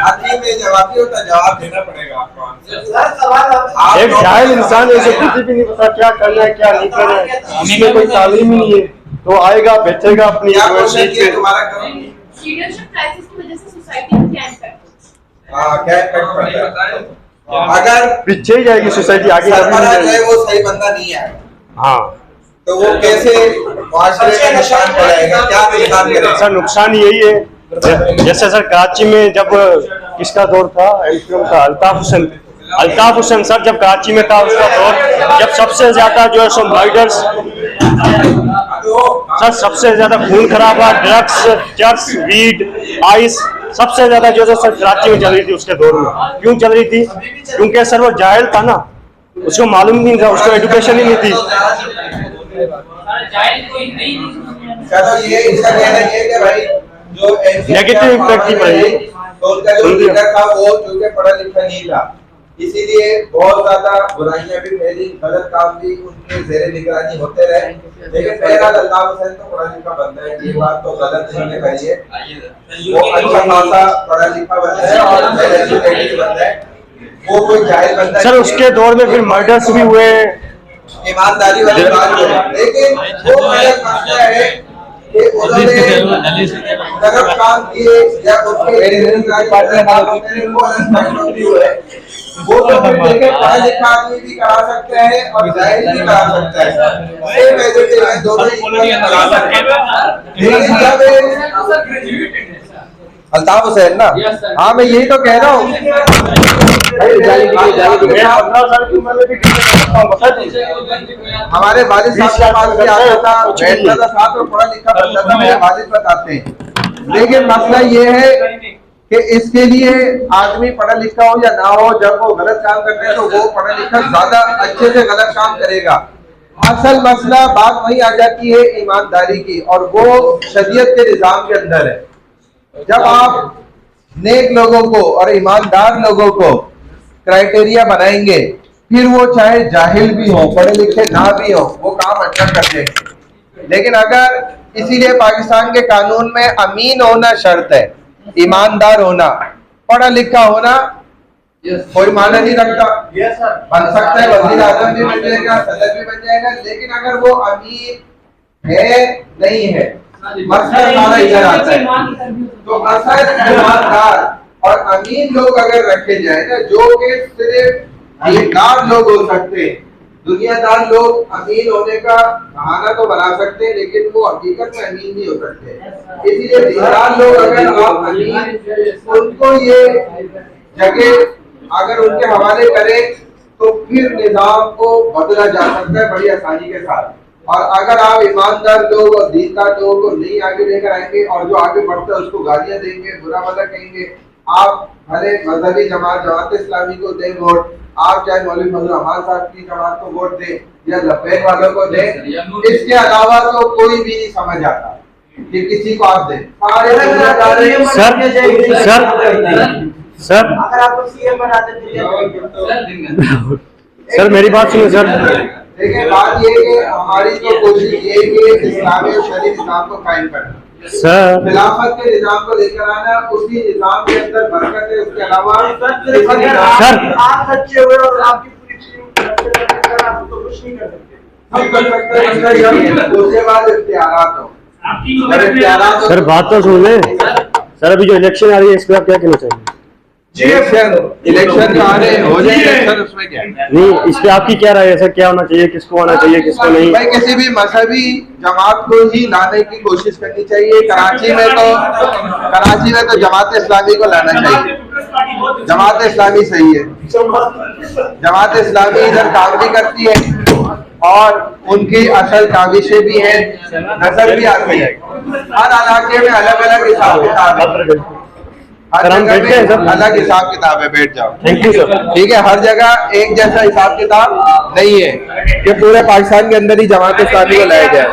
आखिर में जवाब ही होता, जवाब देना पड़ेगा आपको। एक जाहिल इंसान ऐसे कुछ भी नहीं पता क्या करना है क्या नहीं करना है, उसमें कोई तालीम ही नहीं है, तो आएगा बेचेगा अपनी क्या क्वेश्चन किया तुम्हारा? करो। लीडरशिप क्राइसिस की वजह से सोसाइटी में क्या इम्पैक्ट हाँ क्या इफेक्ट पड़ता है? अगर पीछे ही जाएगी सोसाइटी, आगे कभी सरबराह नहीं जो है जाएगी। वो सही बंदा नहीं है, हाँ तो वो कैसे मुआशरे में नुकसान पड़ेगा, क्या नुकसान करेगा? सर नुकसान यही है, जैसे सर कराची में जब किसका दौर था, एमपीएम का अल्ताफ हुसैन सर जब कराची में था उसका दौर, जब सबसे ज्यादा जो है सो मर्डर्स, सर सबसे ज्यादा खून खराबा, ड्रग्स, चर्स, वीड, आइस सबसे ज्यादा जो है सर कराची में चल रही थी उसके दौर में। क्यों चल रही थी? क्योंकि सर वो जाहिल था ना, उसको मालूम नहीं था, उसको एजुकेशन ही नहीं थी। चलो ये इसका कहना ये है कि भाई जो नेगेटिव इम्पैक्ट ही पड़ेगी। तो उनका जो लीडर था वो चूंकि पढ़ा लिखा नहीं था, इसीलिए बहुत ज्यादा बुराइयां भी फैली, गलत काम भी उनके जेरे निगरानी होते रहे। लेकिन बहरहाल अल्ताफ हुसैन तो पढ़ा लिखा बंदा है, ये बात तो गलत नहीं कही है। वो अच्छा खासा पढ़ा लिखा बंदा है और वेल एजुकेटेड बंदा है, वो कोई जाहिल बंदा सर उसके दौर में फिर मर्डर्स भी हुए, ईमानदारी वाली बात है। लेकिन वो मेरा मसला है कि उन्होंने गलत काम किए या उसके वो तो फिर देखे पढ़ा लिखा आदमी भी करा सकता है और जाहिल भी करा सकता है, सेम एजुकेटेड है, दोनों ही करा सकते हैं। लेकिन जब अल्ताफ हुसैन ना, हाँ मैं यही तो कह रहा हूँ, हमारे वालिद साहब के पास भी आता था, बैठता था साथ में, पढ़ा लिखा बंदा था, मेरे वालिद बताते हैं। लेकिन मसला ये है कि इसके लिए आदमी पढ़ा लिखा हो या ना हो, जब वो गलत काम करते हैं तो वो पढ़ा लिखा ज्यादा अच्छे से गलत काम करेगा। असल मसला बात वही आ जाती है ईमानदारी की, और वो शरीयत के निजाम के अंदर है। जब आप नेक लोगों को और ईमानदार लोगों को क्राइटेरिया बनाएंगे, फिर वो चाहे जाहिल भी हो, पढ़े लिखे ना भी हो, वो काम अच्छा कर देंगे। लेकिन अगर, इसीलिए पाकिस्तान के कानून में अमीन होना शर्त है, ईमानदार होना, पढ़ा लिखा होना कोई माना नहीं रखता। बन सकता है वज़ीर आज़म भी बन जाएगा, सदर भी बन जाएगा, लेकिन अगर वो अमीन है नहीं है, मसला हमारा इधर आता है। तो असल ईमानदार और अमीन लोग अगर रखे जाए ना, जो कि सिर्फ दीनदार लोग हो सकते हैं, दुनियादार लोग अमीन होने का बहाना तो बना सकते हैं, लेकिन वो हकीकत में अमीन नहीं हो सकते। इसीलिए दीनदार लोग अगर आप अमीन, उनको ये जगह अगर उनके हवाले करें तो फिर निजाम को बदला जा सकता है बड़ी आसानी के साथ। और अगर आप ईमानदार लोग और दीनदार लोगों को नहीं आगे लेकर आएंगे और जो आगे बढ़ता है उसको गालियां देंगे, बुरा भला कहेंगे, आप भले मजहबी जमात इस्लामी को दें वोट, आप चाहे मौलवी फजल रहमान साहब की जमात को वोट दें या लब्बैक वालों को दें, इसके अलावा तो कोई भी नहीं समझ आता कि किसी को आप दें। सर सर मेरी बात सुनिए सर। देखिए बात ये है कि हमारी तो कोशिश ये है कि इस्लामी और शरीय निज़ाम को कायम करना सर, खिलाफत के निज़ाम को लेकर आना, उसी निज़ाम के अंदर बरकत है, उसके अलावा सर आप सच्चे हुए और आपकी पूरी टीम आप तो कुछ नहीं कर सकते। हम कर सकते हैं उसके बाद इख्तियारात हो। सर बात तो सुन ले सर, अभी जो इलेक्शन आ रही है इस पर आप क्या कहना चाहिए? इलेक्शन आ रहे हो जाएंगे सर, उसमें क्या नहीं, इस पे आपकी क्या राय है सर? क्या होना चाहिए, किसको आना चाहिए, किसको नहीं? भाई किसी भी मजहबी जमात को ही लाने की कोशिश करनी चाहिए। कराची में तो जमात इस्लामी को लाना चाहिए। जमात इस्लामी सही है, जमात इस्लामी इधर काम भी करती है और उनकी असल काविशें भी हैं, नजर भी आती है। हर इलाके में अलग अलग हिसाब किताब है, हर जगह में अलग हिसाब किताब है। बैठ जाओ, थैंक यू सर। ठीक है, हर जगह एक जैसा हिसाब किताब नहीं है कि पूरे पाकिस्तान के अंदर ही जमात इस्लामी को लाया जाए।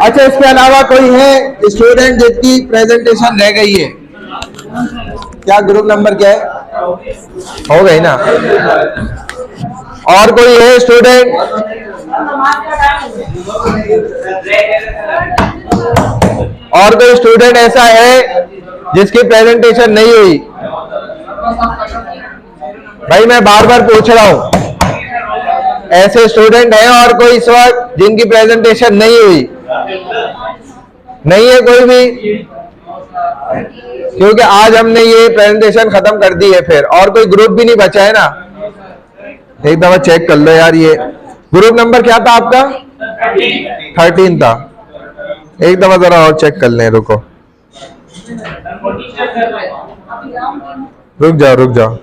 अच्छा, इसके अलावा कोई है स्टूडेंट जिसकी प्रेजेंटेशन रह गई है? क्या ग्रुप नंबर क्या है? हो गई ना? और कोई है स्टूडेंट? और कोई स्टूडेंट ऐसा है जिसकी प्रेजेंटेशन नहीं हुई? भाई मैं बार बार पूछ रहा हूं, ऐसे स्टूडेंट हैं और कोई इस वक्त जिनकी प्रेजेंटेशन नहीं हुई? नहीं है कोई भी? क्योंकि आज हमने ये प्रेजेंटेशन खत्म कर दी है फिर, और कोई ग्रुप भी नहीं बचा है ना? एक दफा चेक कर लो यार, ये ग्रुप नंबर क्या था आपका? 13 था। एक दफा जरा और चेक कर लें, रुको, रुक जाओ।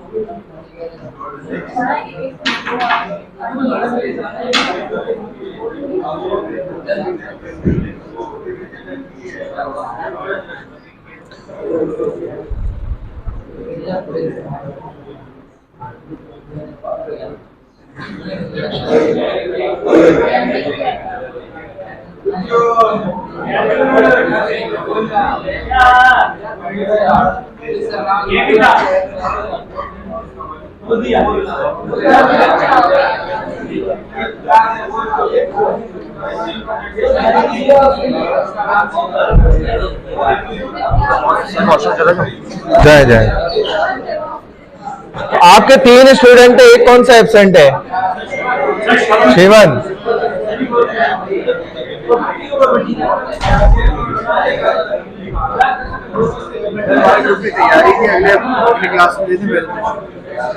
जाए आपके 3 स्टूडेंट है, एक कौन सा एब्सेंट है? शिवन।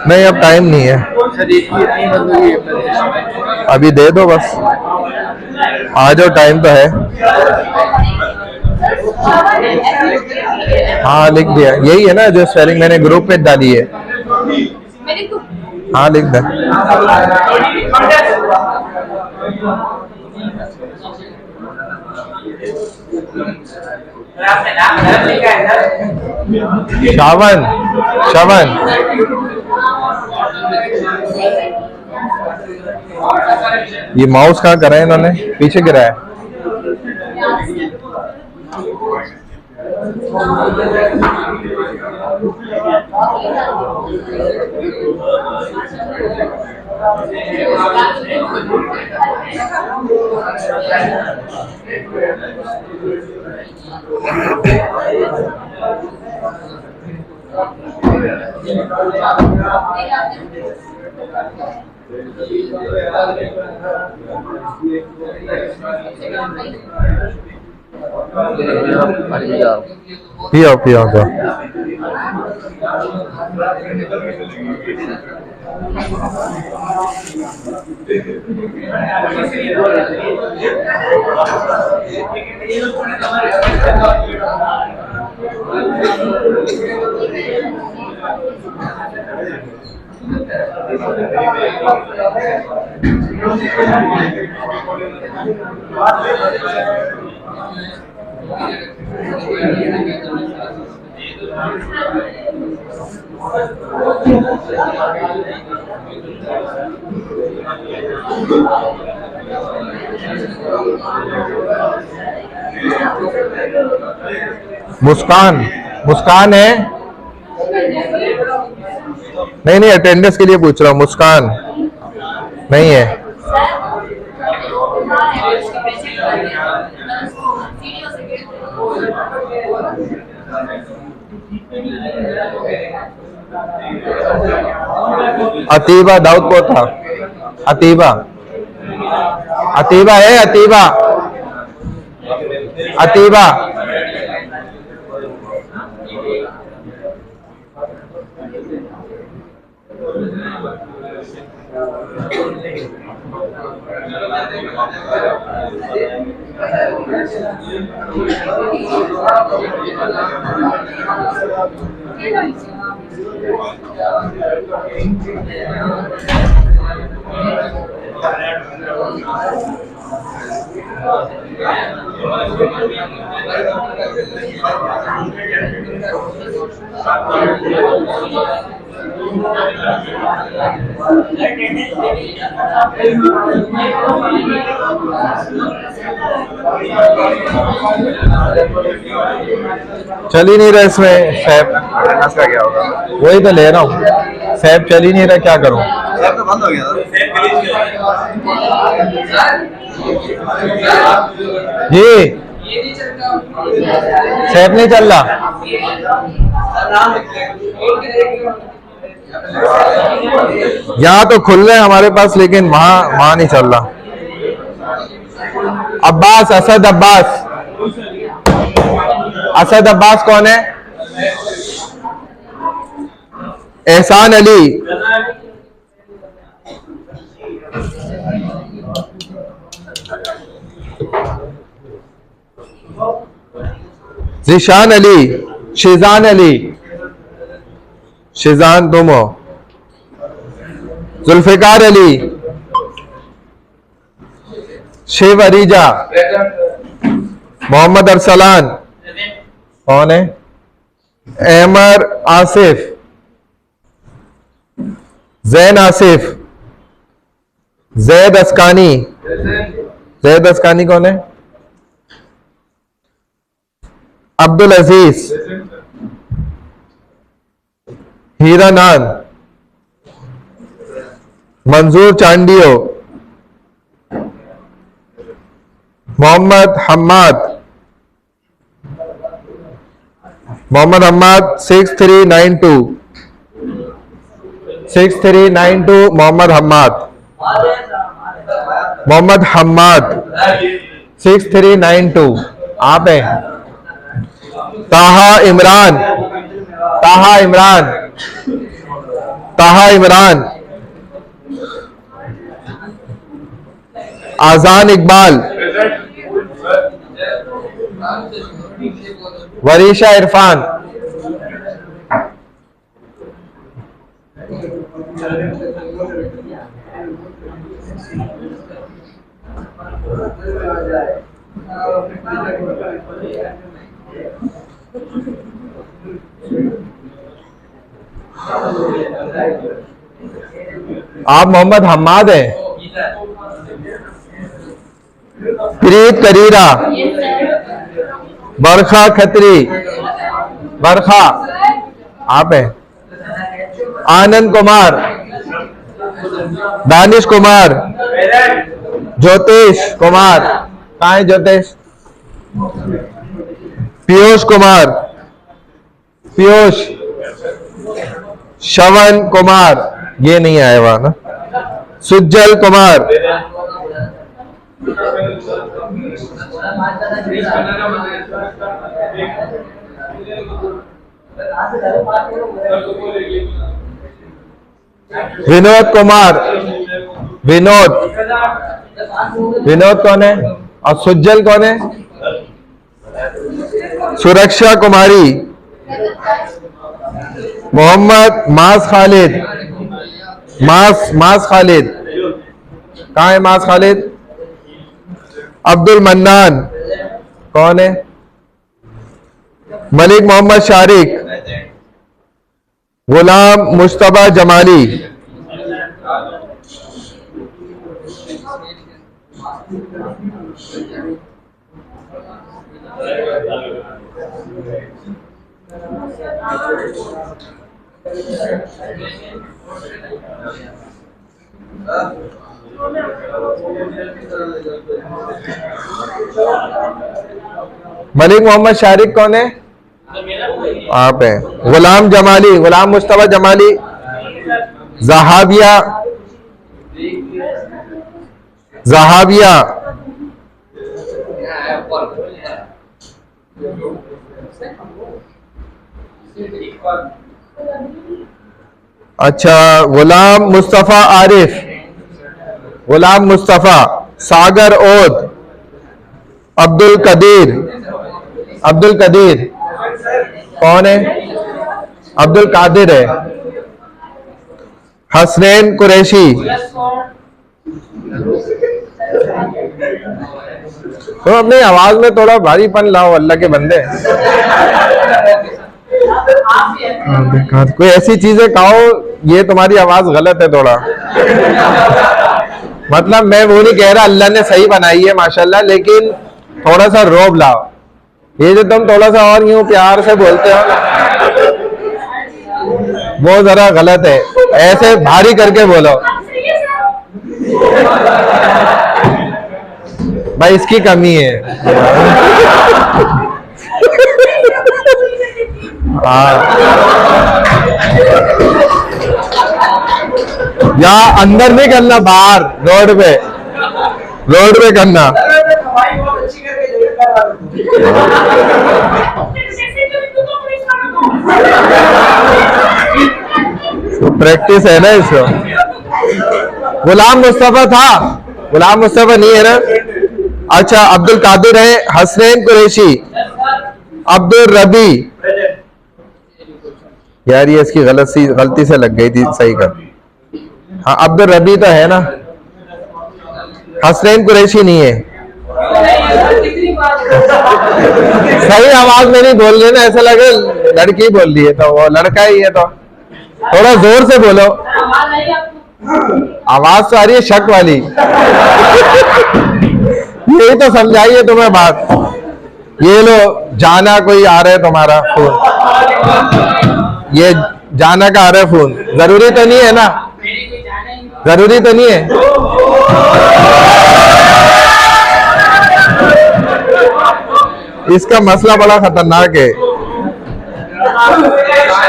नहीं, अब टाइम नहीं है, अभी दे दो बस, आ जाओ, टाइम तो है। हाँ लिख दिया, यही है ना जो स्पेलिंग मैंने ग्रुप में डाली है। हाँ लिख दे। श्रवण ये माउस कहाँ करा है इन्होंने? पीछे गिरा है। पियो तो मुस्कान, मुस्कान है? नहीं नहीं, अटेंडेंस के लिए पूछ रहा हूँ। मुस्कान नहीं है। अतीबा दाऊदपुर था। अतीबा, अतीबा है? अतीबा, अतीबा। चल ही नहीं रहा इसमें सैप, क्या होगा? वही तो ले रहा हूँ, सैप चल ही नहीं रहा, क्या करूँ? सैप तो बंद हो गया जी, सैप नहीं चल रहा। यहाँ तो खुल रहे हैं हमारे पास, लेकिन वहां नहीं चल रहा। अब्बास, असद अब्बास। असद अब्बास कौन है? एहसान अली। जिशान अली, शिजान अली, शिजान तुम हो। जुल्फिकार अली, शिव अरीजा, मोहम्मद अरसलान। कौन है? अहमर आसिफ, जैन आसिफ, जैद अस्कानी। जैद अस्कानी कौन है? अब्दुल अजीज, हीरा नान, मंजूर चांडियो, मोहम्मद हम्माद। मोहम्मद हम्माद 6392, 6392 मोहम्मद हम्माद। मोहम्मद हम्माद 6392 आप हैं। ताहा इमरान, ताहा इमरान, ताहा इमरान। आजान इकबाल, वरीशा इरफान। आप मोहम्मद हम्माद हैं। प्रीत करीरा, बरखा खत्री, बरखा आप हैं। आनंद कुमार, दानिश कुमार, ज्योतिष कुमार। कहाँ है ज्योतिष? पीयूष कुमार, पीयूष। श्रवण कुमार, ये नहीं आया हुआ ना। सुज्जल कुमार, विनोद कुमार, विनोद। विनोद कौन है? और सुज्जल कौन है? सुरक्षा कुमारी, मोहम्मद मास खालिद, मास खालिद, कहाँ है मास खालिद? अब्दुल मन्नान, कौन है? मलिक मोहम्मद शारिक, गुलाम मुस्तफा जमाली, मलिक मोहम्मद शारिक कौन है? आप है। गुलाम जमाली, गुलाम मुस्तफा जमाली, जहाबिया, जहाबिया, अच्छा, गुलाम मुस्तफा आरिफ, गुलाम मुस्तफा, सागर ओद, अब्दुल कदीर, अब्दुल कदीर कौन है? अब्दुल कादिर है। हसनैन कुरैशी, तो अपनी आवाज में थोड़ा भारीपन लाओ अल्लाह के बंदे। कोई ऐसी चीजें खाओ, ये तुम्हारी आवाज गलत है थोड़ा। मतलब मैं वो नहीं कह रहा, अल्लाह ने सही बनाई है माशाल्लाह, लेकिन थोड़ा सा रोब लाओ। ये जो तुम थोड़ा सा और यूं प्यार से बोलते हो वो जरा गलत है, ऐसे भारी करके बोलो। भाई इसकी कमी है। हाँ, या अंदर नहीं करना, बाहर रोड पे करना। हमारी बहुत अच्छी करके जरूर करा प्रैक्टिस है ना इसको। गुलाम मुस्तफा था, गुलाम मुस्तफा नहीं है ना? अच्छा, अब्दुल कादिर है, हसनैन कुरैशी, अब्दुल रबी, यार ये इसकी गलती से लग गई थी, सही कर। हाँ, अब्दुल रबी तो है ना, हसनैन कुरैशी नहीं है। सही आवाज में नहीं बोल रहे ना, ऐसा लगे लड़की बोल रही है, तो वो लड़का ही है। तो थोड़ा जोर से बोलो, आवाज तो आ रही है शक वाली। यही तो समझाइए तुम्हें बात। ये लो, जाना कोई आ रहा है तुम्हारा फोन, ये जाना का आ रहा है फोन, जरूरी तो नहीं है ना? जरूरी तो नहीं है? इसका मसला बड़ा खतरनाक है।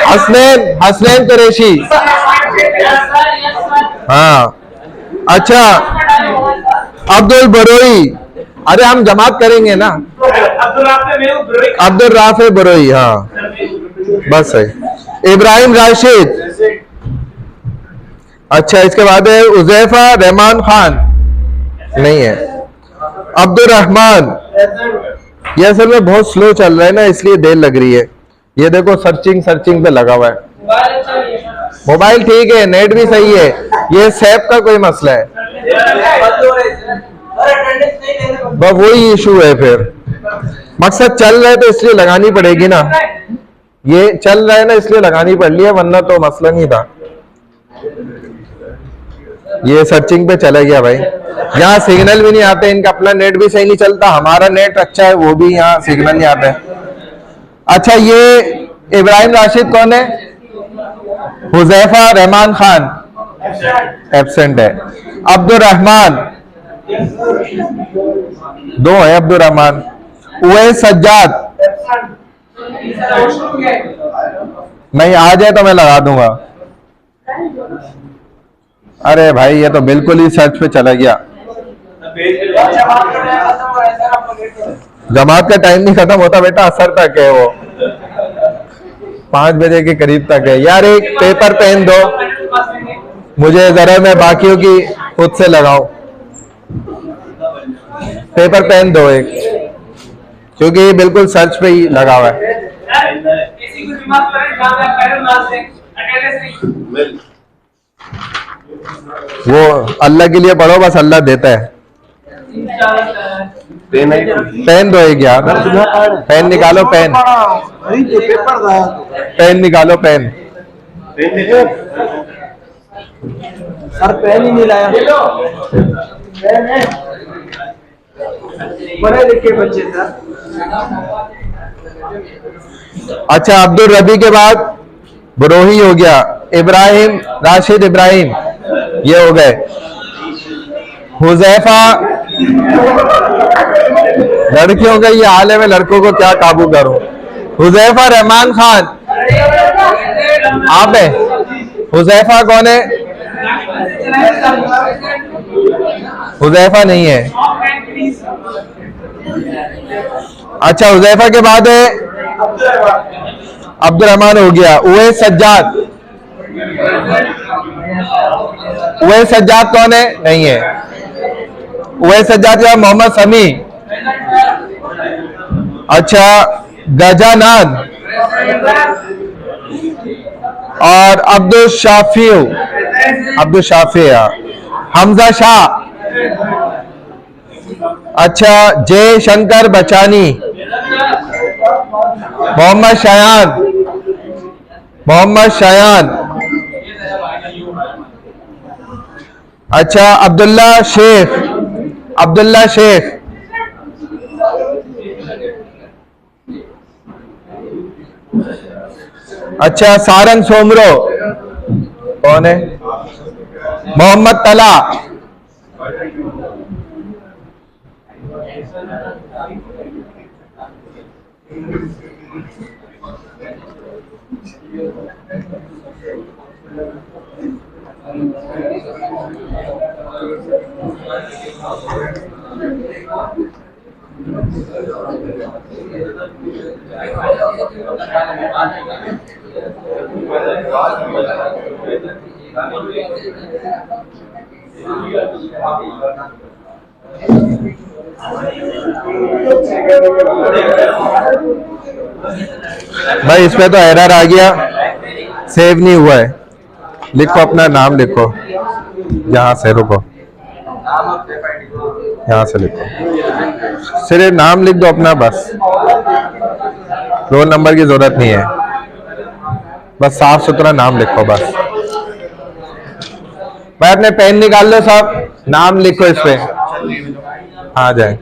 हसनैन कुरैशी, हाँ। अच्छा, अब्दुल बरोई, अरे हम जमात करेंगे ना। अब्दुल राफे बरोई, हाँ बस है। इब्राहिम राशिद, अच्छा, इसके बाद है उजैफा रहमान खान, नहीं है। अब्दुल रहमान, ये असल में बहुत स्लो चल रहा है ना, इसलिए देर लग रही है। ये देखो सर्चिंग पे लगा हुआ है। मोबाइल ठीक है, नेट भी सही है, ये सैप का कोई मसला है, बस वही इशू है। फिर मकसद चल रहा है तो इसलिए लगानी पड़ेगी ना, ये चल रहा है ना इसलिए लगानी पड़ रही है, वरना तो मसला नहीं था। ये सर्चिंग पे चला गया भाई, यहाँ सिग्नल भी नहीं आते, इनका अपना नेट भी सही नहीं चलता, हमारा नेट अच्छा है वो भी यहाँ सिग्नल नहीं आते। अच्छा, ये इब्राहिम राशिद कौन है? हुजैफा रहमान खान एब्सेंट है। अब्दुल रहमान, दो है अब्दुल रहमान। उवैस सज्जाद, नहीं आ जाए तो मैं लगा दूंगा। अरे भाई ये तो बिल्कुल ही सर्च पे चला गया। जमात का टाइम नहीं खत्म होता बेटा, असर तक है वो, 5 बजे के करीब तक है। यार एक पेपर पेन दो मुझे जरा, मैं बाकियों की खुद से लगाऊं। पेपर पेन दो एक, क्योंकि ये बिल्कुल सर्च पे ही लगा हुआ है। नमाज पढ़े जहाँ पे आप पैदल नमाज से अटेंडेंस नहीं। वो अल्लाह के लिए पढ़ो, बस अल्लाह देता है। पेन दो एक यार, पेन निकालो, पेन पेन निकालो, पेन। सर पेन ही नहीं लाया। पढ़े लिखे बच्चे सर। अच्छा, अब्दुल रबी के बाद बरोही हो गया, इब्राहिम, राशिद इब्राहिम, ये हो गए। हुजैफा, लड़कियों का ये हाल है, मैं लड़कों को क्या काबू करूं। हुजैफा रहमान खान, आप है? हुजैफा कौन है? हुजैफा नहीं है। अच्छा, हुजैफा के बाद है अब्दुल रहमान हो गया। उवैस सज्जाद, उवैस सज्जाद कौन है? नहीं है। उवैस सज्जाद के बाद मोहम्मद समी। अच्छा, गजानन और अब्दुल शाफी, अब्दुल शाफी, हमजा शाह। अच्छा, जय शंकर बचानी, मोहम्मद शायान, मोहम्मद शायान। अच्छा, अब्दुल्ला शेख, अब्दुल्ला शेख। अच्छा, सारंग सोमरो कौन है? मोहम्मद तला। भाई इसमें तो एरर आ गया, सेव नहीं हुआ है। लिखो अपना नाम, लिखो यहाँ से, रुको यहाँ से लिखो, सिर्फ नाम लिख दो अपना, बस रोल नंबर की जरूरत नहीं है, बस साफ सुथरा नाम लिखो बस। भाई अपने पेन निकाल लो साहब, नाम लिखो इस पे, आ जाए।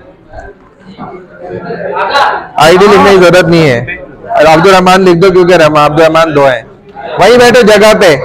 आईडी लिखने की जरूरत नहीं है, अब्दुल रहमान लिख दो, क्योंकि अब्दुल रहमान 2 हैं। वहीं बैठो जगह पे।